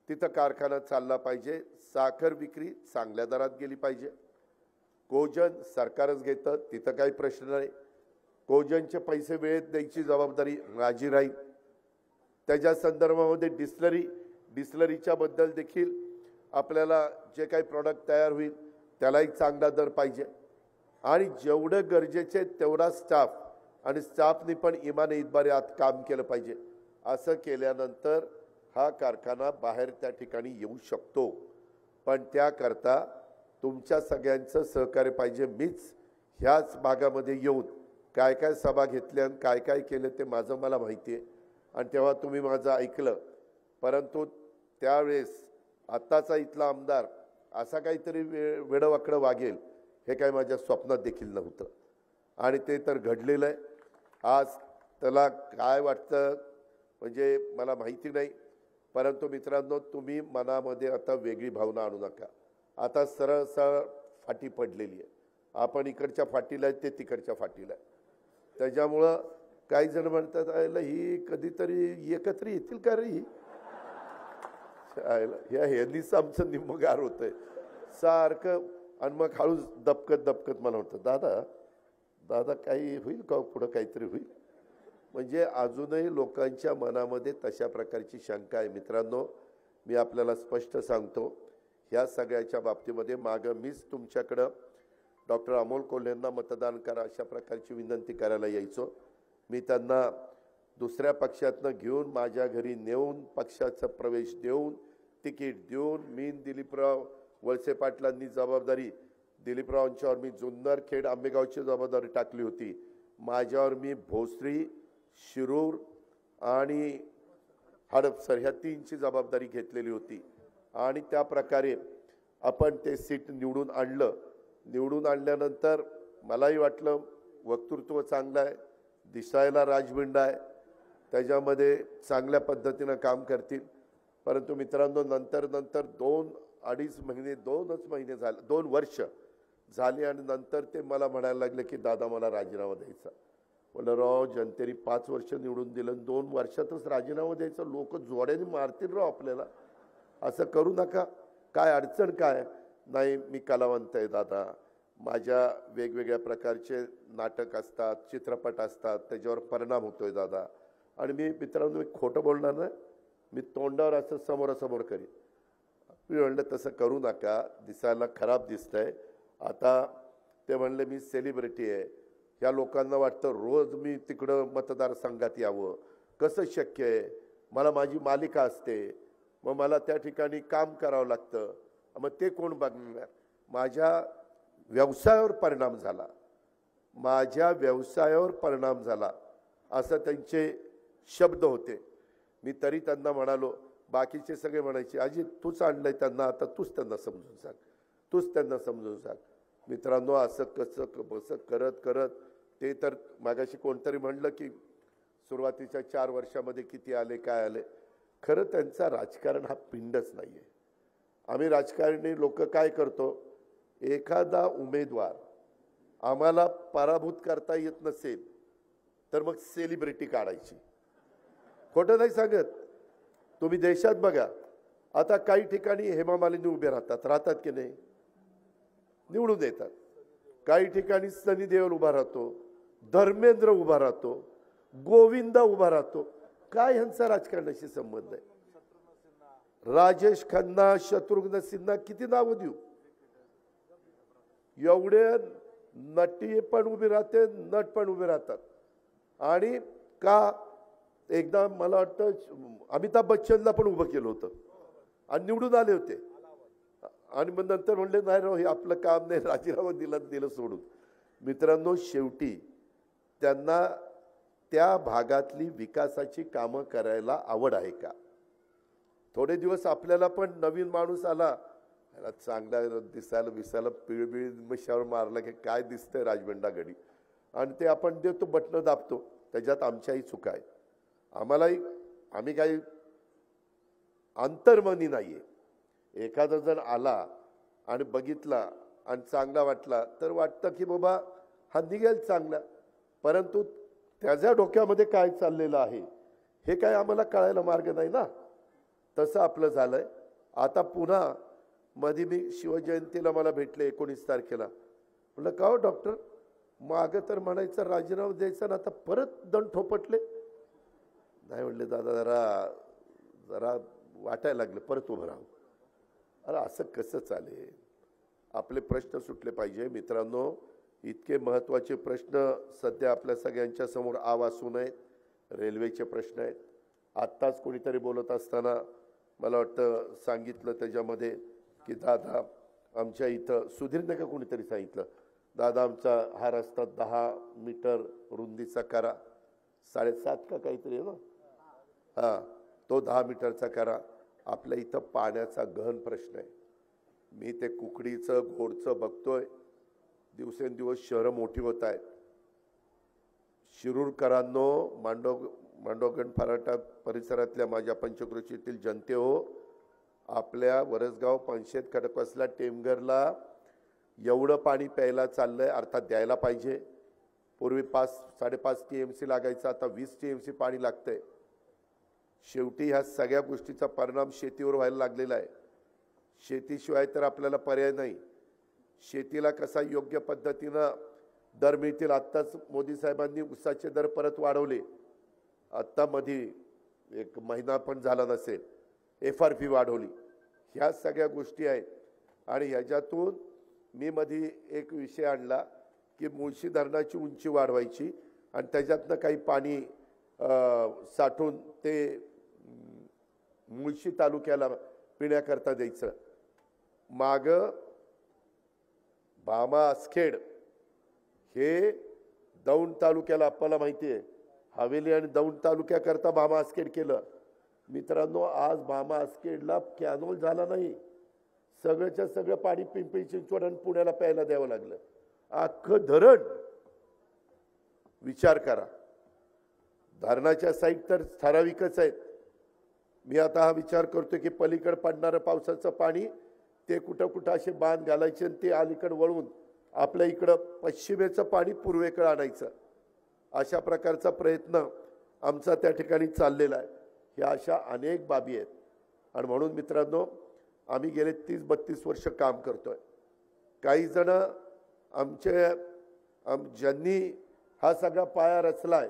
तिथं कारखाना चालला पाहिजे. साखर विक्री चांगल्या दरात गेली पाहिजे. कोजन सरकारच घेतं, तिथं काही प्रश्न नाही. कोजनचे पैसे वेळेत द्यायची जबाबदारी माझी राहील. त्याच्या संदर्भामध्ये डिस्लरीच्या बद्दल देखील आपल्याला जे काही प्रॉडक्ट तयार होईल त्यालाही चांगला दर पाहिजे आणि जेवढं गरजेचे तेवढा स्टाफ आणि स्टाफनी पण इमाने इतबारे आत काम केलं पाहिजे. असं केल्यानंतर हा कारखाना बाहेर त्या ठिकाणी येऊ शकतो. पण त्याकरता तुमच्या सगळ्यांचं सहकार्य पाहिजे. मीच ह्याच भागामध्ये येऊन काय काय सभा घेतल्या आणि काय काय केलं ते मला माहिती आहे आणि तेव्हा तुम्ही माझं ऐकलं. परंतु त्यावेळेस आत्ताचा इथला आमदार असा काहीतरी वेडवाकडं वागेल हे काय माझ्या स्वप्नात देखील नव्हतं आणि ते तर घडलेलं आहे. आज त्याला काय वाटतं म्हणजे मला माहिती नाही, परंतु मित्रांनो, तुम्ही मनामध्ये आता वेगळी भावना आणू नका. आता सरळ फाटी पडलेली आहे. आपण इकडच्या फाटीला आहे, ते तिकडच्या फाटीला आहे. त्याच्यामुळं काही जण म्हणतात ही कधीतरी एकत्र येतील का रे, ही ह्यांनीच आमचं निम्मगार होतंय सारखं. आणि मग हळूच दबकत मला वाटतं दादा काही होईल का, पुढं काहीतरी होईल. म्हणजे अजूनही लोकांच्या मनामध्ये तशा प्रकारची शंका आहे. मित्रांनो, मी आपल्याला स्पष्ट सांगतो, ह्या सगळ्याच्या बाबतीमध्ये मागं मीच तुमच्याकडं डॉक्टर अमोल कोल्हेंना मतदान करा अशा प्रकारची विनंती करायला यायचो. मी त्यांना दुसऱ्या पक्षातनं घेऊन माझ्या घरी नेऊन पक्षाचा प्रवेश देऊन तिकीट देऊन मी दिलीपराव वळसे पाटलांनी जबाबदारी दिलीपरावांच्यावर मी जुन्नर खेड आंबेगावची जबाबदारी टाकली होती. माझ्यावर मी भोसरी, शिरूर आणि हडपसर ह्या 3ची जबाबदारी घेतलेली होती आणि त्या प्रकारे आपण ते सीट निवडून आणलं. निवडून आणल्यानंतर मलाही वाटलं वक्तृत्व चांगलं आहे, दिसायला राजबिंड आहे, त्याच्यामध्ये चांगल्या पद्धतीनं काम करतील. परंतु मित्रांनो, नंतर 2-2.5 महिने 2च महिने झाले, 2 वर्ष झाले आणि नंतर ते मला म्हणायला लागले की दादा मला राजीनामा द्यायचा. म्हणलं राव, जनतेने 5 वर्ष निवडून दिलं, 2 वर्षातच राजीनामा द्यायचा, लोक जोड्याने मारतील राव आपल्याला, असं करू नका. काय अडचण काय नाही, मी कलावंत आहे दादा, माझ्या वेगवेगळ्या प्रकारचे नाटक असतात, चित्रपट असतात, त्याच्यावर परिणाम होतोय दादा. आणि मी मित्रांनो, मी खोटं बोलणार नाही, मी तोंडावर असं समोरासमोर करीन. मी म्हणलं तसं करू नका, दिसायला खराब दिसतंय. आता ते म्हणले मी सेलिब्रिटी आहे, ह्या लोकांना वाटतं रोज मी तिकडं मतदारसंघात यावं, कसं शक्य आहे, मला माझी मालिका असते, मग मला त्या ठिकाणी काम करावं लागतं, मग ते कोण बघणार. माझ्या व्यवसायावर परिणाम झाला, माझ्या व्यवसायावर परिणाम झाला असं त्यांचे शब्द होते. मी तरी त्यांना म्हणालो, बाकीचे सगळे म्हणायचे अजित तूच आणलंय त्यांना, आता तूच त्यांना समजून सांग, तूच त्यांना समजून सांग. मित्रांनो, असं कसं बसं करत करत ते तर मागाशी कोणतरी म्हणलं की सुरुवातीच्या 4 वर्षामध्ये किती आले काय आले. खरं त्यांचा राजकारण हा पिंडच नाही आहे. आम्ही राजकारणी लोक काय करतो, एखादा उमेदवार आम्हाला पराभूत करता येत नसेल तर मग सेलिब्रिटी काढायची. खोटं नाही सांगत. तुम्ही देशात बघा, आता काही ठिकाणी हेमा मालिनी उभे राहतात की नाही, निवडून येतात. काही ठिकाणी सनी देओल उभा राहतो, धर्मेंद्र उभा राहतो, गोविंदा उभा राहतो. काय ह्यांचा राजकारणाशी संबंध आहे? राजेश खन्ना, शत्रुघ्न सिन्हा, किती नावं देऊ? एवढे नटी पण उभे राहते, नट पण उभे राहतात. आणि का एकदा मला वाटतं अमिताभ बच्चनला पण उभं केलं होतं आणि निवडून आले होते. आणि मग नंतर म्हणले नाही राव, हे आपलं काम नाही, राजीनामा दिलं सोडून. मित्रांनो, शेवटी त्यांना त्या भागातली विकासाची कामं करायला आवड आहे का? थोडे दिवस आपल्याला पण नवीन माणूस आला, त्याला चांगला दिसायला पिळबिळ मिशावर मारला की काय दिसतंय राजबंडा गडी, आणि ते आपण देतो, बटणं दाबतो. त्याच्यात आमच्याही चुका आहेत. आम्ही काही अंतर्मनी नाहीये. एखादा जण आला आणि बघितला आणि चांगला वाटला तर वाटतं की बाबा हा निघेल चांगला, परंतु त्याच्या डोक्यामध्ये काय चाललेलं आहे हे काय आम्हाला कळायला मार्ग नाही ना. तसं आपलं झालंय. आता पुन्हा मध्ये मी शिवजयंतीला मला भेटले 19 तारखेला. म्हटलं का हो डॉक्टर, मागं तर म्हणायचं राजीनामा द्यायचा ना, आता परत दंड ठोपटले. नाही म्हणले दादा, जरा वाटायला लागलं परत उभं राहू. अरे असं कसं चालेल? आपले प्रश्न सुटले पाहिजे. मित्रांनो, इतके महत्त्वाचे प्रश्न सध्या आपल्या सगळ्यांच्या समोर आवासून आहेत. रेल्वेचे प्रश्न आहेत. आत्ताच कोणीतरी बोलत असताना मला वाटतं सांगितलं त्याच्यामध्ये की दादा आमच्या इथं सुधीरने का कोणीतरी सांगितलं, दादा आमचा हा रस्ता 10 मीटर रुंदीचा करा, 7.5 का काहीतरी आहे ना, हां, तो 10 मीटरचा करा. आपल्या इथं पाण्याचा गहन प्रश्न आहे. मी ते कुकडीचं घोडचं बघतोय. दिवसेंदिवस शहरं मोठी होत आहेत. शिरूरकरांनो, मांडवगण फराटा परिसरातल्या माझ्या पंचक्रोशीतील जनते हो, आपल्या वरसगाव, पानशेत, खडकवासला, टेमघरला एवढं पाणी प्यायला चाललंय, अर्थात द्यायला पाहिजे. पूर्वी 5-5.5 TMC लागायचं, आता 20 TMC पाणी लागतंय. शेवटी ह्या सगळ्या गोष्टीचा परिणाम शेतीवर व्हायला लागलेला आहे. शेतीशिवाय तर आपल्याला पर्याय नाही. शेतीला कसा योग्य पद्धतीनं दर मिळतील. आत्ताच मोदी साहेबांनी ऊसाचे दर परत वाढवले. आत्ता मध्ये 1 महिना पण झाला नसेल, FRP वाढवली. ह्या सगळ्या गोष्टी आहेत. आणि ह्याच्यातून मी मध्ये एक विषय आणला की मुळशी धरणाची उंची वाढवायची आणि त्याच्यातनं काही पाणी साठवून ते मुळशी तालुक्याला पिण्याकरता द्यायचं. मागं भामा आसखेड हे दौंड तालुक्याला, आपल्याला माहिती आहे, हवेली आणि दौंड तालुक्याकरता भामा आसखेड केलं. मित्रांनो, आज भामा आसखेडला कॅनोल झाला नाही. सगळंच्या सगळं पाणी पिंपरी चिंचवड आणि पुण्याला प्यायला द्यावं लागलं. अख्खं धरण. विचार करा. धरणाच्या साईड तर ठराविकच आहेत. मी आता हा विचार करतोय की पलीकडे पडणारं पावसाचं पाणी ते कुठं असे बांध घालायचे आणि ते अलीकडे वळून आपल्या इकडं पश्चिमेचं पाणी पूर्वेकडे आणायचं. अशा प्रकारचा प्रयत्न आमचा त्या ठिकाणी चाललेला आहे. ह्या अशा अनेक बाबी आहेत. आणि म्हणून मित्रांनो, आम्ही गेले 30-32 वर्ष काम करतोय. काही जण ज्यांनी हा सगळा पाया रचलाय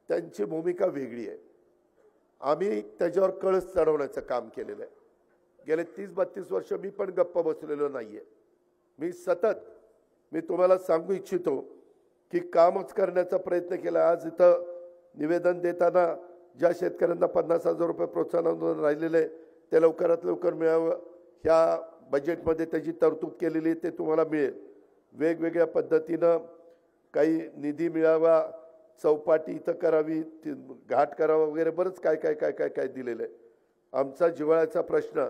त्यांची भूमिका वेगळी आहे. आम्ही त्याच्यावर कळस चढवण्याचं काम केलेलं आहे. गेले 30-32 वर्ष मी पण गप्प बसलेलो नाहीये. मी तुम्हाला सांगू इच्छितो की कामच करण्याचा प्रयत्न केला. आज इथं निवेदन देताना ज्या शेतकऱ्यांना 50,000 रुपये प्रोत्साहन राहिलेले ते लवकरात लवकर मिळावं, ह्या बजेटमध्ये त्याची तरतूद केलेली ते तुम्हाला मिळेल. वेगवेगळ्या पद्धतीनं काही निधी मिळावा, चौपाटी इथं करावी, घाट करावा वगैरे बरंच काय दिलेलं आहे. आमचा जिव्हाळ्याचा प्रश्न,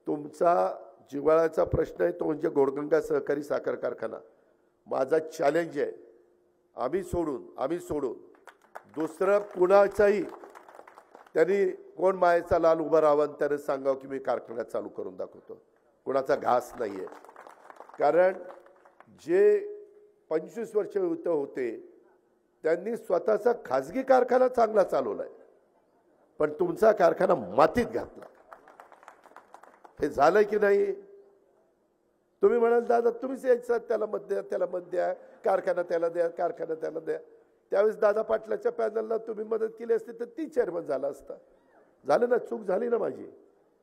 तुमचा जिव्हाळ्याचा प्रश्न आहे तो म्हणजे घोडगंगा सहकारी साखर कारखाना. माझा चॅलेंज आहे, आम्ही सोडून दुसरं कुणाचाही त्यांनी कोण मायेचा लाल उभा राहावा आणि त्याने सांगावं की मी कारखाना चालू करून दाखवतो. कुणाचा घास नाहीये. कारण जे 25 वर्ष होते त्यांनी स्वतःचा खाजगी कारखाना चांगला चालवलाय, पण तुमचा कारखाना मातीत घातला. हे झालंय की नाही? तुम्ही म्हणाल दादा तुम्हीच यायचं, त्याला मत द्या, त्याला मत द्या, कारखाना त्याला द्या, कारखाना त्याला द्या. त्यावेळेस दादा पाटलाच्या पॅनलला तुम्ही मदत केली असती तर ती चेअरमन झाला असता. झालं ना, चूक झाली ना माझी,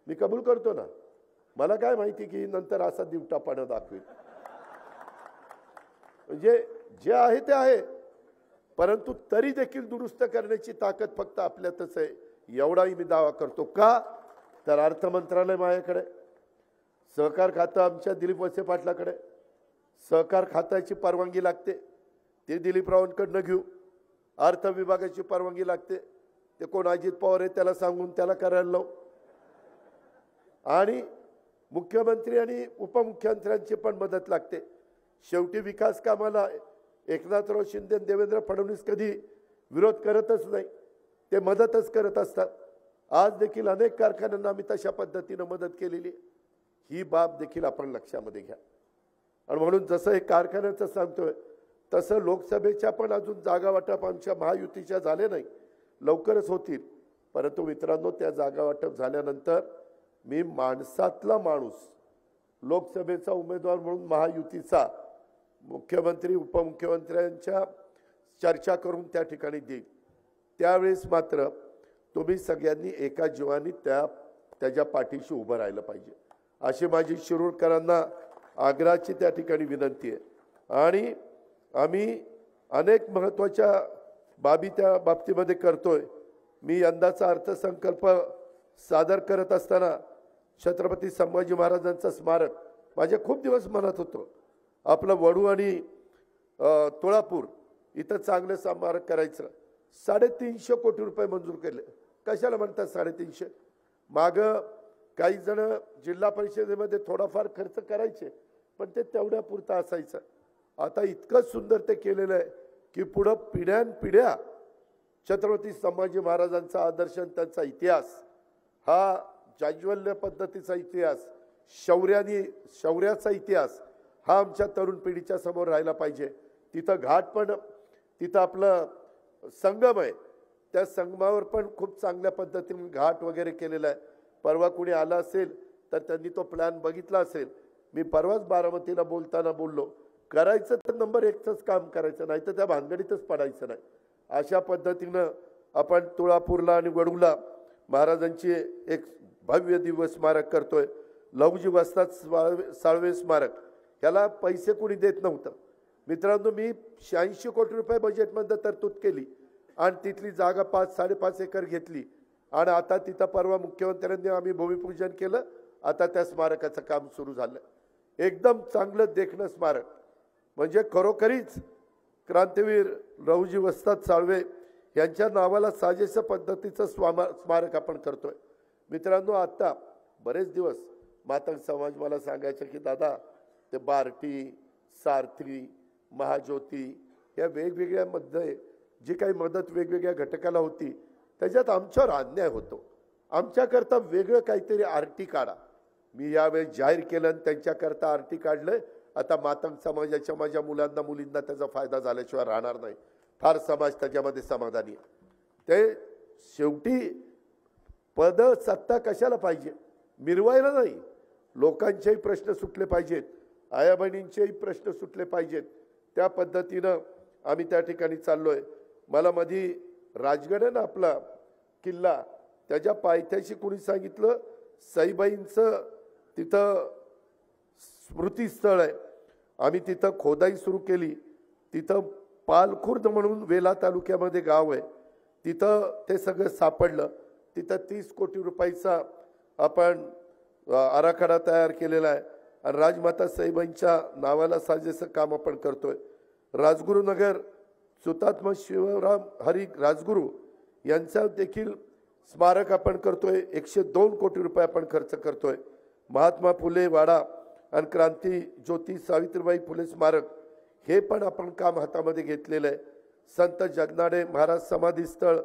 मी कबूल करतो ना. मला काय माहिती की नंतर असा दिवटापणा दाखवेल. म्हणजे जे आहे ते आहे, परंतु तरी देखील दुरुस्त करण्याची ताकद फक्त आपल्यातच आहे, एवढाही मी दावा करतो. का तर अर्थ मंत्रालय माझ्याकडे, सहकार खातं आमच्या दिलीप वळसे पाटलाकडे, सहकार खात्याची परवानगी लागते ते दिलीपरावांकडनं घेऊ, अर्थ विभागाची परवानगी लागते ते कोण अजित पवार आहे त्याला सांगून त्याला करायला लावू, आणि मुख्यमंत्री आणि उपमुख्यमंत्र्यांची पण मदत लागते. शेवटी विकास कामाला एकनाथराव शिंदे देवेंद्र फडणवीस कधी विरोध करतच नाही, ते मदतच करत असतात. आज देखील अनेक कारखान्यांना आम्ही तशा पद्धतीनं मदत केलेली, ही बाब देखील आपण लक्षामध्ये घ्या. आणि म्हणून जसं हे कारखान्याचं सांगतोय तसं लोकसभेच्या पण अजून जागा वाटप आमच्या महायुतीच्या झाले नाही, लवकरच होतील. परंतु मित्रांनो, त्या जागा वाटप झाल्यानंतर मी माणसातला माणूस लोकसभेचा उमेदवार म्हणून महायुतीचा मुख्यमंत्री उपमुख्यमंत्र्यांच्या चर्चा करून त्या ठिकाणी देईल. त्यावेळेस मात्र तुम्ही सगळ्यांनी एका जीवानी त्याच्या पाठीशी उभं राहिलं पाहिजे, अशी माझी शिरूरकरांना आग्रहाची त्या ठिकाणी विनंती आहे. आणि आम्ही अनेक महत्त्वाच्या बाबी त्या बाबतीमध्ये करतोय. मी यंदाचा अर्थसंकल्प सादर करत असताना छत्रपती संभाजी महाराजांचं स्मारक माझ्या खूप दिवस मनात होतं. आपलं वडू आणि तुळापूर इथं चांगलं स्मारक करायचं. 350 कोटी रुपये मंजूर केले. कशाला म्हणतात 350? मागं काही जण जिल्हा परिषदेमध्ये थोडाफार खर्च करायचे, पण ते तेवढ्या पुरता असायचं. आता इतकं सुंदर ते केलेलं आहे की पुढं पिढ्यानपिढ्या छत्रपती संभाजी महाराजांचा आदर्श, त्यांचा इतिहास, हा जाज्वल्य पद्धतीचा इतिहास, शौर्याचा इतिहास हा आमच्या तरुण पिढीच्या समोर राहिला पाहिजे. तिथं घाट पण, तिथं आपलं संगम आहे, त्या संगमावर पण खूप चांगल्या पद्धतीने घाट वगैरे केलेला आहे. परवा कुणी आला असेल तर त्यांनी तो प्लॅन बघितला असेल. मी परवाच बारामतीला बोलताना बोललो, करायचं तर नंबर 1च काम करायचं, नाही तर त्या भानगडीतच पडायचं नाही. अशा पद्धतीनं आपण तुळापूरला आणि वडूला महाराजांची एक भव्य दिव्य स्मारक करतोय. लहुजी वस्ताद साळवे स्मारक, ह्याला पैसे कुणी देत नव्हतं. मित्रांनो, मी 86 कोटी रुपये बजेटमध्ये तरतूद केली आणि तिथली जागा 5-5.5 एकर घेतली. आणि आता तिथं परवा मुख्यमंत्र्यांनी आम्ही भूमिपूजन केलं. आता त्या स्मारकाचं काम सुरू झालं. एकदम चांगलं देखणं स्मारक, म्हणजे खरोखरीच क्रांतीवीर लहुजी वस्ताद साळवे यांच्या नावाला साजेशा पद्धतीचं स्मारक आपण करतोय. मित्रांनो, आता बरेच दिवस मातंग समाज मला सांगायचं की दादा, ते बार्टी, सारथी, महाज्योती या वेगवेगळ्या मध्ये जी काही मदत वेगवेगळ्या घटकाला होती त्याच्यात आमच्यावर अन्याय होतो, आमच्याकरता वेगळं काहीतरी आरटी काढा. मी यावेळी जाहीर केलं आणि त्यांच्याकरता आरटी काढलंय. आता मातंग समाजाच्या माझ्या मुलांना मुलींना त्याचा फायदा झाल्याशिवाय राहणार नाही. फार समाज त्याच्यामध्ये समाधानी आहे. ते शेवटी पद सत्ता कशाला पाहिजे? मिरवायला नाही. लोकांचेही प्रश्न सुटले पाहिजेत, आया बहिणींचेही प्रश्न सुटले पाहिजेत. त्या पद्धतीनं आम्ही त्या ठिकाणी चाललोय. मला मधी राजगड ना आपला किल्ला, त्याच्या पायथ्याशी कुणी सांगितलं सईबाईंचं तिथं स्मृतीस्थळ आहे. आम्ही तिथं खोदाई सुरू केली. तिथं पालखुर्द म्हणून वेला तालुक्यामध्ये गाव आहे, तिथं ते सगळं सापडलं. तिथं 30 कोटी रुपयाचा आपण आराखडा तयार केलेला आहे आणि राजमाता सईबाईंच्या नावाला साजेसं काम आपण करतोय. राजगुरुनगर सुतात्मा शिवराम हरी राजगुरू यांचा देखील स्मारक आपण करतोय. 102 कोटी रुपये आपण खर्च करतोय. महात्मा फुले वाडा आणि क्रांती ज्योती सावित्रीबाई फुले स्मारक हे पण आपण काम हातामध्ये घेतलेलं आहे. संत जगनाडे महाराज समाधी स्थळ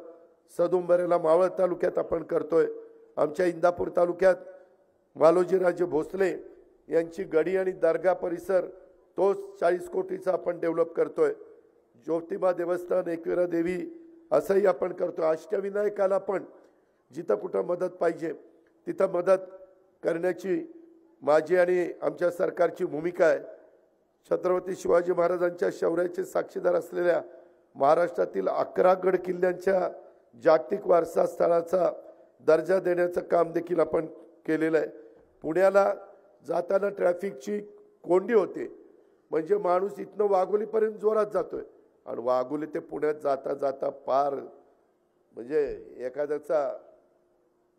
सदुंबरेला मावळ तालुक्यात आपण करतोय. आमच्या इंदापूर तालुक्यात मालोजीराजे भोसले यांची गडी आणि दर्गा परिसर तोच 40 कोटीचा आपण डेव्हलप करतोय. ज्योतिबा देवस्थान, एकविरा देवी असंही आपण करतोय. अष्टविनायकाला पण जिथं कुठं मदत पाहिजे तिथं मदत करण्याची माझी आणि आमच्या सरकारची भूमिका आहे. छत्रपती शिवाजी महाराजांच्या शौर्याचे साक्षीदार असलेल्या महाराष्ट्रातील 11 गड किल्ल्यांच्या जागतिक वारसा स्थळाचा दर्जा देण्याचं काम देखील आपण केलेलं आहे. पुण्याला जाताना ट्रॅफिकची कोंडी होते, म्हणजे माणूस इथनं वाघोलीपर्यंत जोरात जातोय आणि वाघोली ते पुण्यात जाता जाता पार म्हणजे एखाद्याचा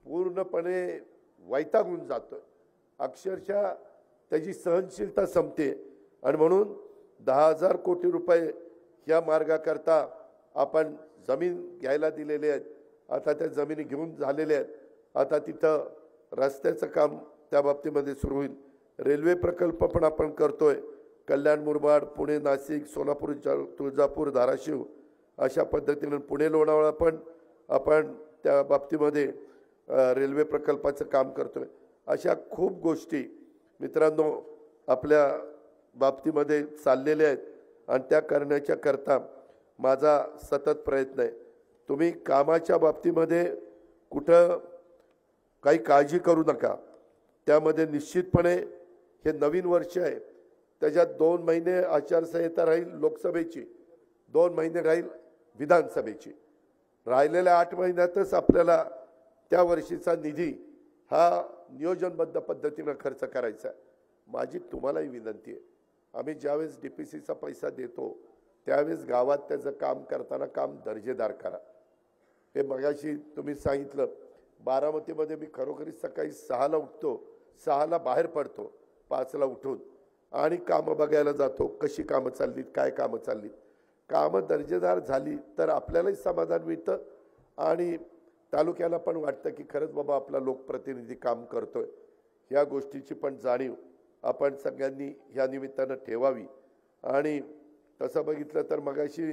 पूर्णपणे वैतागून जातोय. अक्षरशः त्याची सहनशीलता संपते. आणि म्हणून 10,000 कोटी रुपये या मार्गाकरता आपण जमीन घ्यायला दिलेले आहेत. आता त्या जमिनी घेऊन झालेल्या आहेत. आता तिथं रस्त्याचं काम त्या बाबतीमध्ये सुरू होईल. रेल्वे प्रकल्प पण आपण करतोय. कल्याण, मुरबाड, पुणे, नाशिक, सोलापूर, तुळजापूर, धाराशिव अशा पद्धतीने पुणे, लोणावळा पण आपण त्या बाबतीमध्ये रेल्वे प्रकल्पाचं काम करतोय. अशा खूप गोष्टी मित्रांनो आपल्या बाबतीमध्ये चाललेल्या आहेत आणि त्या करण्याच्या करता माझा सतत प्रयत्न आहे. तुम्ही कामाच्या बाबतीमध्ये कुठं काही काळजी करू नका. त्यामध्ये निश्चितपणे हे नवीन वर्ष आहे, त्याच्यात 2 महिने आचारसंहिता राहील लोकसभेची, 2 महिने राहील विधानसभेची. राहिलेल्या 8 महिन्यातच आपल्याला त्या वर्षीचा निधी हा नियोजनबद्ध पद्धतीनं खर्च करायचा आहे. माझी तुम्हालाही विनंती आहे, आम्ही ज्यावेळेस DPCचा पैसा देतो त्यावेळेस गावात त्याचं काम करताना काम दर्जेदार करा. हे मगाशी तुम्ही सांगितलं, बारामतीमध्ये मी खरोखरी सकाळी 6ला उठतो, 6ला बाहेर पडतो, 5ला उठून आणि कामं बघायला जातो. कशी कामं चाललीत, काय कामं चाललीत. कामं दर्जेदार झाली तर आपल्यालाही समाधान मिळतं आणि तालुक्याला पण वाटतं की खरंच बाबा आपला लोकप्रतिनिधी काम करतोय. ह्या गोष्टीची पण जाणीव आपण सगळ्यांनी ह्या निमित्तानं ठेवावी. आणि तसं बघितलं तर मगाशी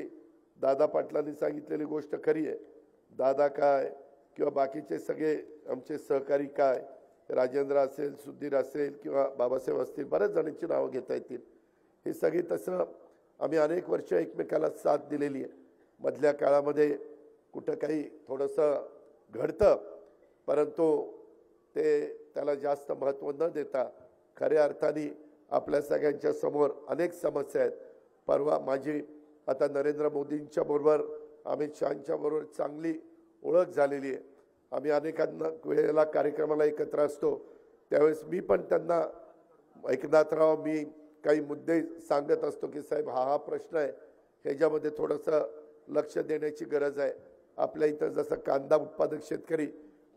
दादा पाटलांनी सांगितलेली गोष्ट खरी आहे. दादा काय किंवा बाकीचे सगळे आमचे सहकारी काय, राजेंद्र असेल, सुधीर असेल किंवा बाबासाहेब असतील, बऱ्याच जणांची नावं घेता येतील. हे सगळे तसं आम्ही अनेक वर्ष एकमेकाला साथ दिलेली आहे. मधल्या काळामध्ये कुठं काही थोडंसं घडतं, परंतु त्याला जास्त महत्त्व न देता खऱ्या अर्थाने आपल्या सगळ्यांच्या समोर अनेक समस्या आहेत. परवा माझी आता नरेंद्र मोदींच्या बरोबर, अमित शहांच्या बरोबर चांगली ओळख झालेली आहे. आम्ही अनेकांना वेळेला कार्यक्रमाला एकत्र असतो, त्यावेळेस मी पण त्यांना एकनाथराव मी काही मुद्दे सांगत असतो की साहेब हा प्रश्न आहे, ह्याच्यामध्ये थोडंसं लक्ष देण्याची गरज आहे. आपल्या इथं जसं कांदा उत्पादक शेतकरी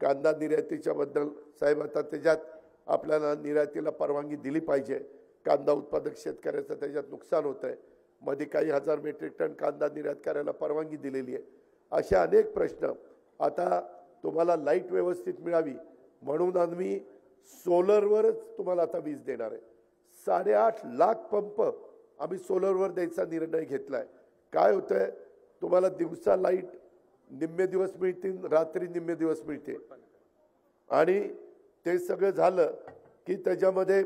कांदा निर्यातीच्या बद्दल साहेब आता त्याच्यात आपल्याला निर्यातीला परवानगी दिली पाहिजे. कांदा उत्पादक शेतकऱ्याचं त्याच्यात नुकसान होतं आहे. मध्ये काही 1000 मेट्रिक टन कांदा निर्यात करायला परवानगी दिलेली आहे. असे अनेक प्रश्न. आता तुम्हाला लाईट व्यवस्थित मिळावी म्हणून आम्ही सोलरवरच तुम्हाला आता वीज देणार आहे. 8.5 लाख पंप आम्ही सोलरवर द्यायचा निर्णय घेतला आहे. काय होतं आहे, तुम्हाला दिवसा लाईट निम्मे दिवस मिळतील, रात्री निम्मे दिवस मिळते. आणि ते सगळं झालं की त्याच्यामध्ये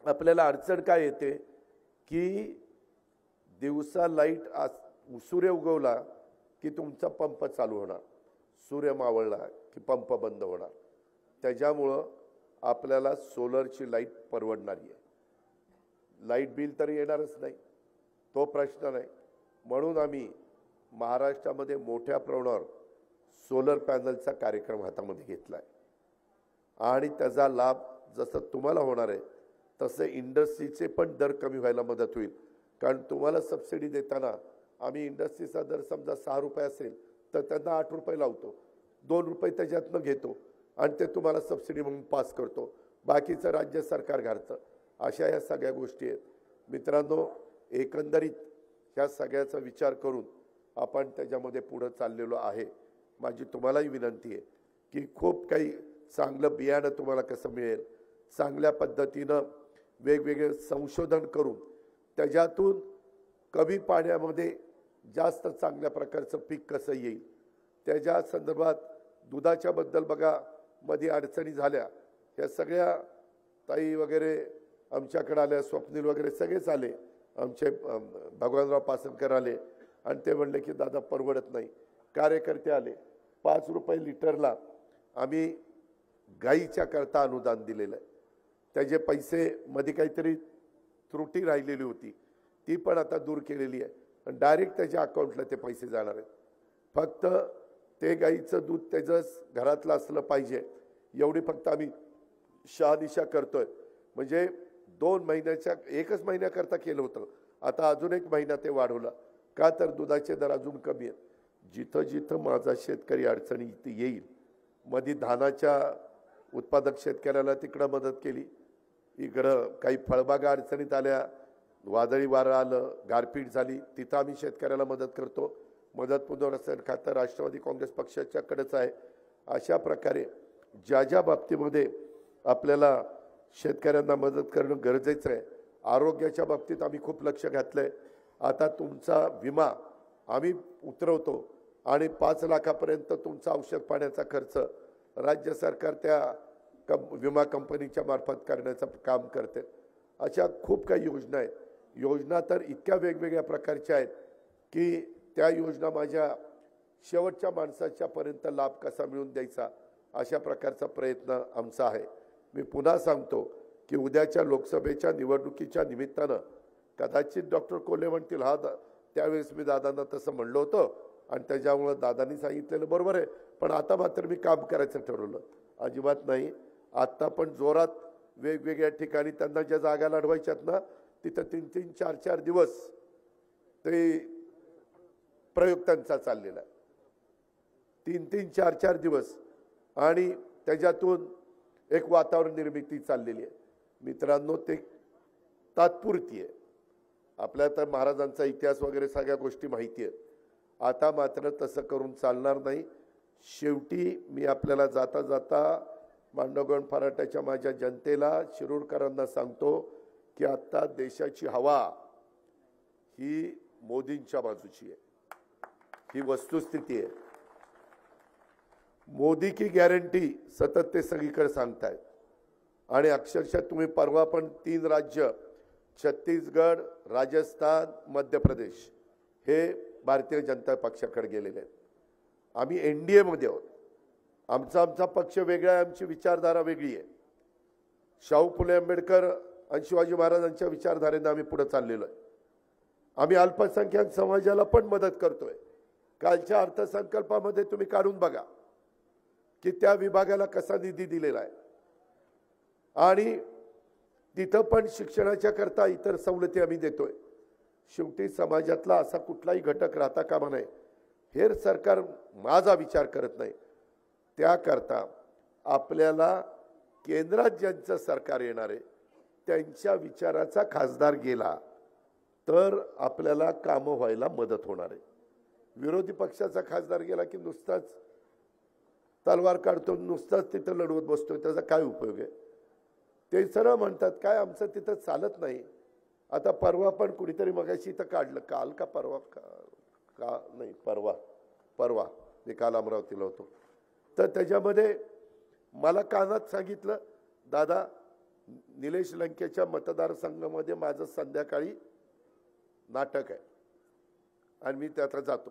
आपल्याला अडचण काय येते की दिवसा लाईट सूर्य उगवला की तुमचा पंप चालू होणार, सूर्य मावळला की पंप बंद होणार. त्याच्यामुळं आपल्याला सोलरची लाईट परवडणारी आहे. लाईट बिल तर येणारच नाही, तो प्रश्न नाही. म्हणून आम्ही महाराष्ट्रामध्ये मोठ्या प्रमाणावर सोलर पॅनलचा कार्यक्रम हातामध्ये घेतला आहे आणि त्याचा लाभ जसं तुम्हाला होणार आहे तसे इंडस्ट्रीचे पण दर कमी व्हायला मदत होईल. कारण तुम्हाला सबसिडी देताना आम्ही इंडस्ट्रीचा दर समजा 6 रुपये असेल तर त्यांना 8 रुपये लावतो, 2 रुपये त्याच्यातनं घेतो आणि ते तुम्हाला सबसिडी म्हणून पास करतो, बाकीचं राज्य सरकार घालतं. अशा या सगळ्या गोष्टी आहेत. मित्रांनो, एकंदरीत ह्या सगळ्याचा विचार करून आपण त्याच्यामध्ये पुढं चाललेलो आहे. माझी तुम्हालाही विनंती आहे की खूप काही चांगलं बियाणं तुम्हाला कसं मिळेल, चांगल्या पद्धतीनं वेगवेगळे संशोधन करून त्याच्यातून कमी पाण्यामध्ये जास्त चांगल्या प्रकारचं पीक कसं येईल, त्याच्या संदर्भात दुधाच्या बद्दल बघा मध्ये अडचणी झाल्या, ह्या सगळ्या ताई वगैरे आमच्याकडे आल्या, स्वप्नील वगैरे सगळेच आले, आमचे भगवानराव पासनकर आले आणि ते म्हणले की दादा परवडत नाही. कार्यकर्ते आले. 5 रुपये लिटरला आम्ही गाईच्या करता अनुदान दिलेलं आहे. त्याचे पैसे मध्ये काहीतरी त्रुटी राहिलेली होती, ती पण आता दूर केलेली आहे आणि डायरेक्ट त्याच्या अकाउंटला ते पैसे जाणार आहेत. फक्त ते गाईचं दूध त्याचं घरातलं असलं पाहिजे एवढी फक्त आम्ही शहानिशा करतोय. म्हणजे 2 महिन्याच्या 1च महिन्याकरता केलं होतं, आता अजून 1 महिना ते वाढवलं. का तर दुधाचे दर अजून कमी आहेत. जिथं जिथं माझा शेतकरी अडचणी येईल, मध्ये धानाच्या उत्पादक शेतकऱ्याला तिकडं मदत केली, इकडं काही फळबागा अडचणीत आल्या, वादळी वारं आलं, गारपीट झाली, तिथं आम्ही शेतकऱ्याला मदत करतो. मदत पुनर्वसन खातं राष्ट्रवादी काँग्रेस पक्षाच्याकडेच आहे. अशा प्रकारे ज्या ज्या बाबतीमध्ये आपल्याला शेतकऱ्यांना मदत करणं गरजेचं आहे. आरोग्याच्या बाबतीत आम्ही खूप लक्ष घातलं आहे. आता तुमचा विमा आम्ही उतरवतो आणि 5 लाखापर्यंत तुमचा औषध पाण्याचा खर्च राज्य सरकार त्या विमा कंपनीच्या मार्फत करण्याचं काम करते. अशा खूप काही योजना आहेत. योजना तर इतक्या वेगवेगळ्या प्रकारच्या आहेत की त्या योजना माझ्या शेवटच्या माणसाच्या पर्यंत लाभ कसा मिळवून द्यायचा अशा प्रकारचा प्रयत्न आमचा आहे. मी पुन्हा सांगतो की उद्याच्या लोकसभेच्या निवडणुकीच्या निमित्तानं कदाचित डॉक्टर कोल्हे म्हणतील हा त्यावेळेस मी दादांना तसं म्हणलं होतं आणि त्याच्यामुळं दादांनी सांगितलेलं बरोबर आहे, पण आता मात्र मी काम करायचं ठरवलं. अजिबात नाही. आत्ता पण जोरात वेगवेगळ्या ठिकाणी त्यांना ज्या जागा लढवायच्यात ना तिथं 3-3, 4-4 दिवस ते प्रयोग त्यांचा चाललेला आहे. 3-3, 4-4 दिवस आणि त्याच्यातून एक वातावरण निर्मिती चाललेली आहे. मित्रांनो, ते तात्पुरती आहे. आपल्याला तर महाराजांचा इतिहास वगैरे सगळ्या गोष्टी माहिती आहेत. आता मात्र तसं करून चालणार नाही. शेवटी मी आपल्याला जाता जाता मांडवगड फराट्याच्या माझ्या जनतेला, शिरूरकरांना सांगतो की आता देशाची हवा ही मोदींच्या बाजूची आहे. ही वस्तुस्थिती आहे. मोदी की गॅरंटी सतत ते सगळीकडे सांगतायत आणि अक्षरशः तुम्ही परवा पण 3 राज्य छत्तीसगड, राजस्थान, मध्य प्रदेश हे भारतीय जनता पक्षाकडे गेलेले आहेत. आम्ही NDA मध्ये आहोत. आमचा पक्ष वेगळा आहे, आमची विचारधारा वेगळी आहे. शाहू फुले आंबेडकर आणि शिवाजी महाराजांच्या विचारधारेने आम्ही पुढे चाललेलो आहे. आम्ही अल्पसंख्याक समाजाला पण मदत करतोय. कालच्या अर्थसंकल्पामध्ये तुम्ही काढून बघा की त्या विभागाला कसा निधी दिलेला आहे आणि तिथं पण शिक्षणाच्या करता इतर सवलती आम्ही देतोय. शेवटी समाजातला असा कुठलाही घटक राहता कामा नये. हे सरकार माझा विचार करत नाही. त्याकरता आपल्याला केंद्रात ज्यांचं सरकार येणार आहे त्यांच्या विचाराचा खासदार गेला तर आपल्याला कामं व्हायला मदत होणार आहे. विरोधी पक्षाचा खासदार गेला की नुसताच तलवार काढतो, नुसताच तिथं लढवत बसतोय, त्याचा काय उपयोग आहे? ते सरळ म्हणतात काय आमचं तिथं चालत नाही. आता परवा पण कुणीतरी मगाशी इथं काढलं, काल का परवा का नाही परवा मी काल अमरावतीला होतो, तर त्याच्यामध्ये मला कानात सांगितलं दादा निलेश लंकेच्या मतदारसंघामध्ये माझं संध्याकाळी नाटक आहे आणि मी त्यात जातो.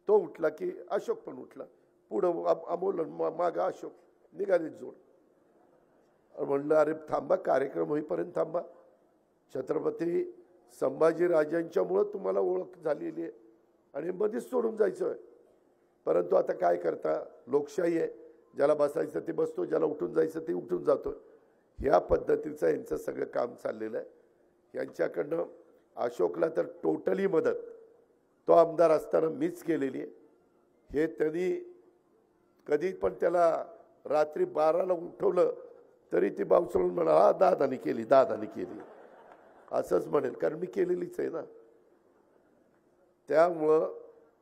तो उठला की अशोक पण उठला, पुढं अमोल मागा अशोक, निघाली जोड. म्हणलं अरे थांबा, कार्यक्रम होईपर्यंत थांबा. छत्रपती संभाजीराजांच्यामुळं तुम्हाला ओळख झालेली आहे आणि मध्येच सोडून जायचं आहे. परंतु आता काय करता, लोकशाही आहे. ज्याला बसायचं ते बसतो, ज्याला उठून जायचं ते उठून जातो. ह्या पद्धतीचं यांचं सगळं काम चाललेलं आहे. यांच्याकडनं अशोकला तर टोटली मदत तो आमदार असताना मीच केलेली आहे. हे त्यांनी कधी पण त्याला रात्री 12ला उठवलं तरी ती बावचळून म्हणा हा दादानी केली असंच म्हणेल, कारण मी केलेलीच आहे ना. त्यामुळं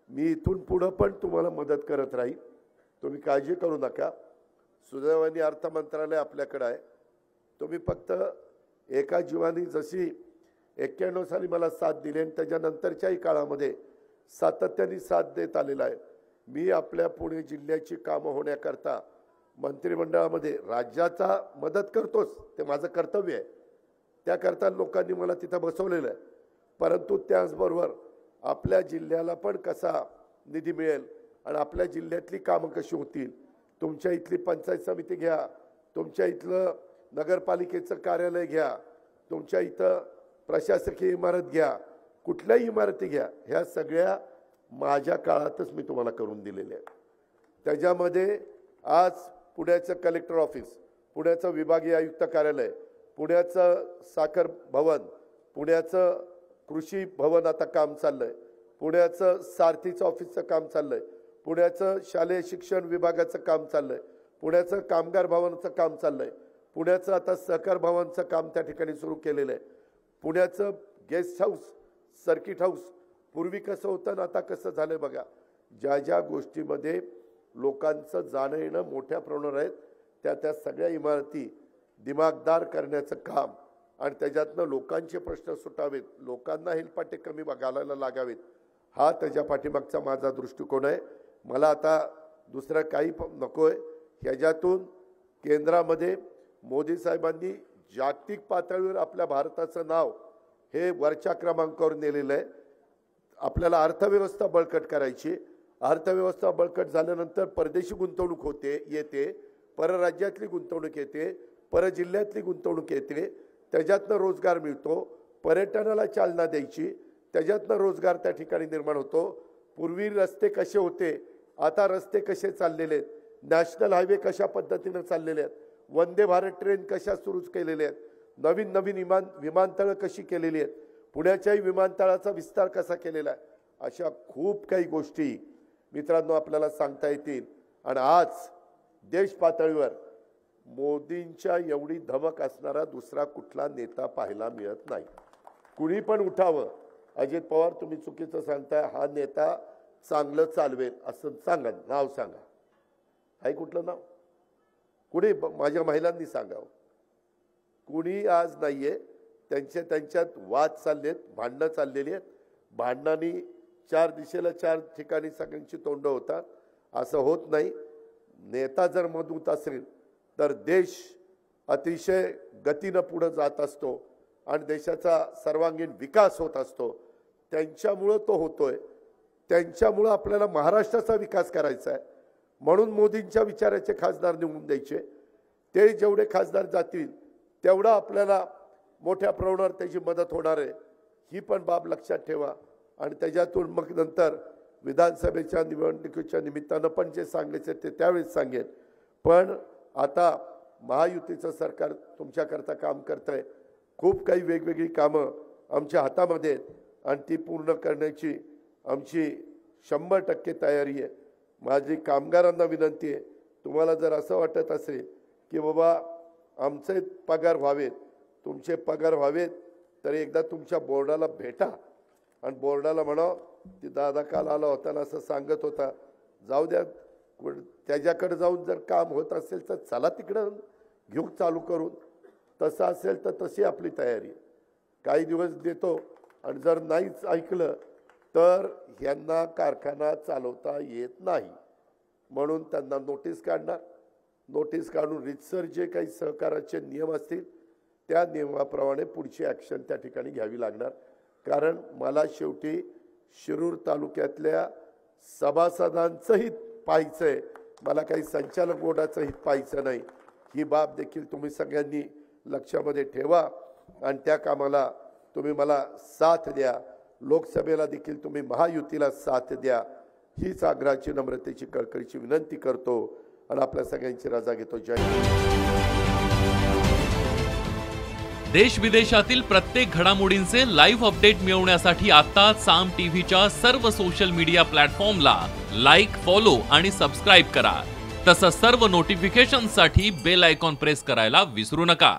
मी इथून पुढं पण तुम्हाला मदत करत राहील. तुम्ही काळजी करू नका. सुदैवाने अर्थ मंत्रालय आपल्याकडे आहे. तुम्ही फक्त एका जीवानी जशी 91 साली मला साथ दिली आणि त्याच्यानंतरच्याही काळामध्ये सातत्याने साथ देत आलेला आहे. मी आपल्या पुणे जिल्ह्याची कामं होण्याकरता मंत्रिमंडळामध्ये राज्याचा मदत करतोच, ते माझं कर्तव्य आहे, त्याकरता लोकांनी मला तिथं बसवलेलं आहे। परंतु त्याचबरोबर आपल्या जिल्ह्याला पण कसा निधी मिळेल आणि आपल्या जिल्ह्यातली कामं कशी होतील, तुमच्या इथली पंचायत समिती घ्या, तुमच्या इथलं नगरपालिकेचं कार्यालय घ्या, तुमच्या इथं प्रशासकीय इमारत घ्या, कुठल्याही इमारती घ्या, ह्या सगळ्या माझ्या काळातच मी तुम्हाला करून दिलेल्या आहेत। त्याच्यामध्ये आज पुण्याचं कलेक्टर ऑफिस, पुण्याचं विभागीय आयुक्त कार्यालय, पुण्याचं साखर भवन, पुण्याचं कृषी भवन आता काम चाललंय, पुण्याचं सारथीचं ऑफिसचं काम चाललंय, पुण्याचं शालेय शिक्षण विभागाचं काम चाललंय, पुण्याचं कामगार भवनाचं काम चाललंय, पुण्याचं आता सहकार भवनचं काम त्या ठिकाणी सुरू केलेलं आहे, पुण्याचं गेस्ट हाऊस, सर्किट हाऊस, पूर्वी कसं होतं आणि आता कसं झालंय बघा। ज्या ज्या गोष्टीमध्ये लोकांचं जाणं येणं मोठ्या प्रमाणावर आहे त्या सगळ्या इमारती दिमागदार करण्याचं काम आणि त्याच्यातनं लोकांचे प्रश्न सुटावेत, लोकांना हेलपाटे कमी घालायला लागावेत, हा त्याच्या पाठीमागचा माझा दृष्टिकोन आहे। मला आता दुसरं काही नकोय। ह्याच्यातून केंद्रामध्ये मोदी साहेबांनी जागतिक पातळीवर आपल्या भारताचं नाव हे वरच्या क्रमांकावर नेलेलं आहे। आपल्याला अर्थव्यवस्था बळकट करायची, अर्थव्यवस्था बळकट झाल्यानंतर परदेशी गुंतवणूक येते, परराज्यातली गुंतवणूक येते, परजिल्ह्यातली गुंतवणूक येते, त्याच्यातनं रोजगार मिळतो, पर्यटनाला चालना द्यायची, त्याच्यातनं रोजगार त्या ठिकाणी निर्माण होतो। पूर्वी रस्ते कसे होते, आता रस्ते कसे चाललेले आहेत, नॅशनल हायवे कशा पद्धतीने चाललेले आहेत, वंदे भारत ट्रेन कशा सुरू केलेले आहेत, नवीन नवीन विमानतळं कशी केलेली आहेत, पुण्याच्याही विमानतळाचा विस्तार कसा केलेला आहे, अशा खूप काही गोष्टी मित्रांनो आपल्याला सांगता येतील। आणि आज देश पातळीवर मोदींच्या एवढी धमक असणारा दुसरा कुठला नेता पाहायला मिळत नाही। कुणी पण उठावं, अजित पवार तुम्ही चुकीचं सांगताय, हा नेता चांगलं चालवेल असं सांगा, नाव सांगा, आहे कुठलं नाव? कुणी माझ्या महिलांनी सांगावं। कुणी आज नाहीये, त्यांच्यात वाद चाललेत, भांडणं चाललेली आहेत, भांडणांनी चार दिशेला चार ठिकाणी सगळ्यांची तोंड होतात, असं होत नाही। नेता जर मजबूत असेल तर देश अतिशय गतीनं पुढे जात असतो आणि देशाचा सर्वांगीण विकास होत असतो। त्यांच्यामुळं तो होतोय, त्यांच्यामुळं आपल्याला महाराष्ट्राचा विकास करायचा आहे, म्हणून मोदींच्या विचाराचे खासदार निवडून द्यायचे। ते जेवढे खासदार जातील तेवढा आपल्याला मोठ्या प्रमाणावर त्याची मदत होणार आहे, ही पण बाब लक्षात ठेवा। आणि त्याच्यातून मग नंतर विधानसभेच्या निवडणुकीच्या निमित्तानं पण जे सांगायचे ते त्यावेळेस सांगेन। पण आता महायुतीचं सरकार तुमच्याकरता काम करतंय, खूप काही वेगवेगळी कामं आमच्या हातामध्ये आहेत आणि ती पूर्ण करण्याची आमची 100% तयारी आहे। माझी कामगारांना विनंती आहे, तुम्हाला जर असं वाटत असेल की बाबा आमचे पगार व्हावेत, तुमचे पगार व्हावेत, तर एकदा तुमच्या बोर्डाला भेटा आणि बोर्डाला म्हणा की दादा काल आला होता ना असं सांगत होता, जाऊ द्या, त्याच्याकडे जाऊन जर काम होत असेल तर चला तिकडं घेऊ चालू करून, तसं असेल तर तशी आपली तयारी। काही दिवस देतो आणि जर नाहीच ऐकलं तर यांना कारखाना चालवता येत नाही, म्हणून त्यांना नोटीस काढणार, नोटीस काढून रितसर जे काही सहकाराचे नियम असतील त्या नियमाप्रमाणे पुढची ॲक्शन त्या ठिकाणी घ्यावी लागणार। कारण मला शेवटी शिरूर तालुक्यातल्या सभासदांचं हित पाहायचं आहे, मला काही संचालक बोर्डाचं हित पाहायचं नाही। ही बाब देखील तुम्ही सगळ्यांनी लक्षामध्ये ठेवा आणि त्या कामाला तुम्ही मला साथ द्या। लोकसभेला देखील तुम्ही महायुतीला साथ द्या, हीच आग्रहाची नम्रतेची कळकळीची विनंती करतो आणि आपल्या सगळ्यांची रजा घेतो। जय हिंद। देश विदेशातील प्रत्येक घडामोडींचे लाईव्ह अपडेट मिळवण्यासाठी आता साम टीव्हीच्या सर्व सोशल मीडिया प्लॅटफॉर्मला लाईक, फॉलो आणि सबस्क्राईब करा। तसंच सर्व नोटिफिकेशनसाठी बेल आयकॉन प्रेस करायला विसरू नका।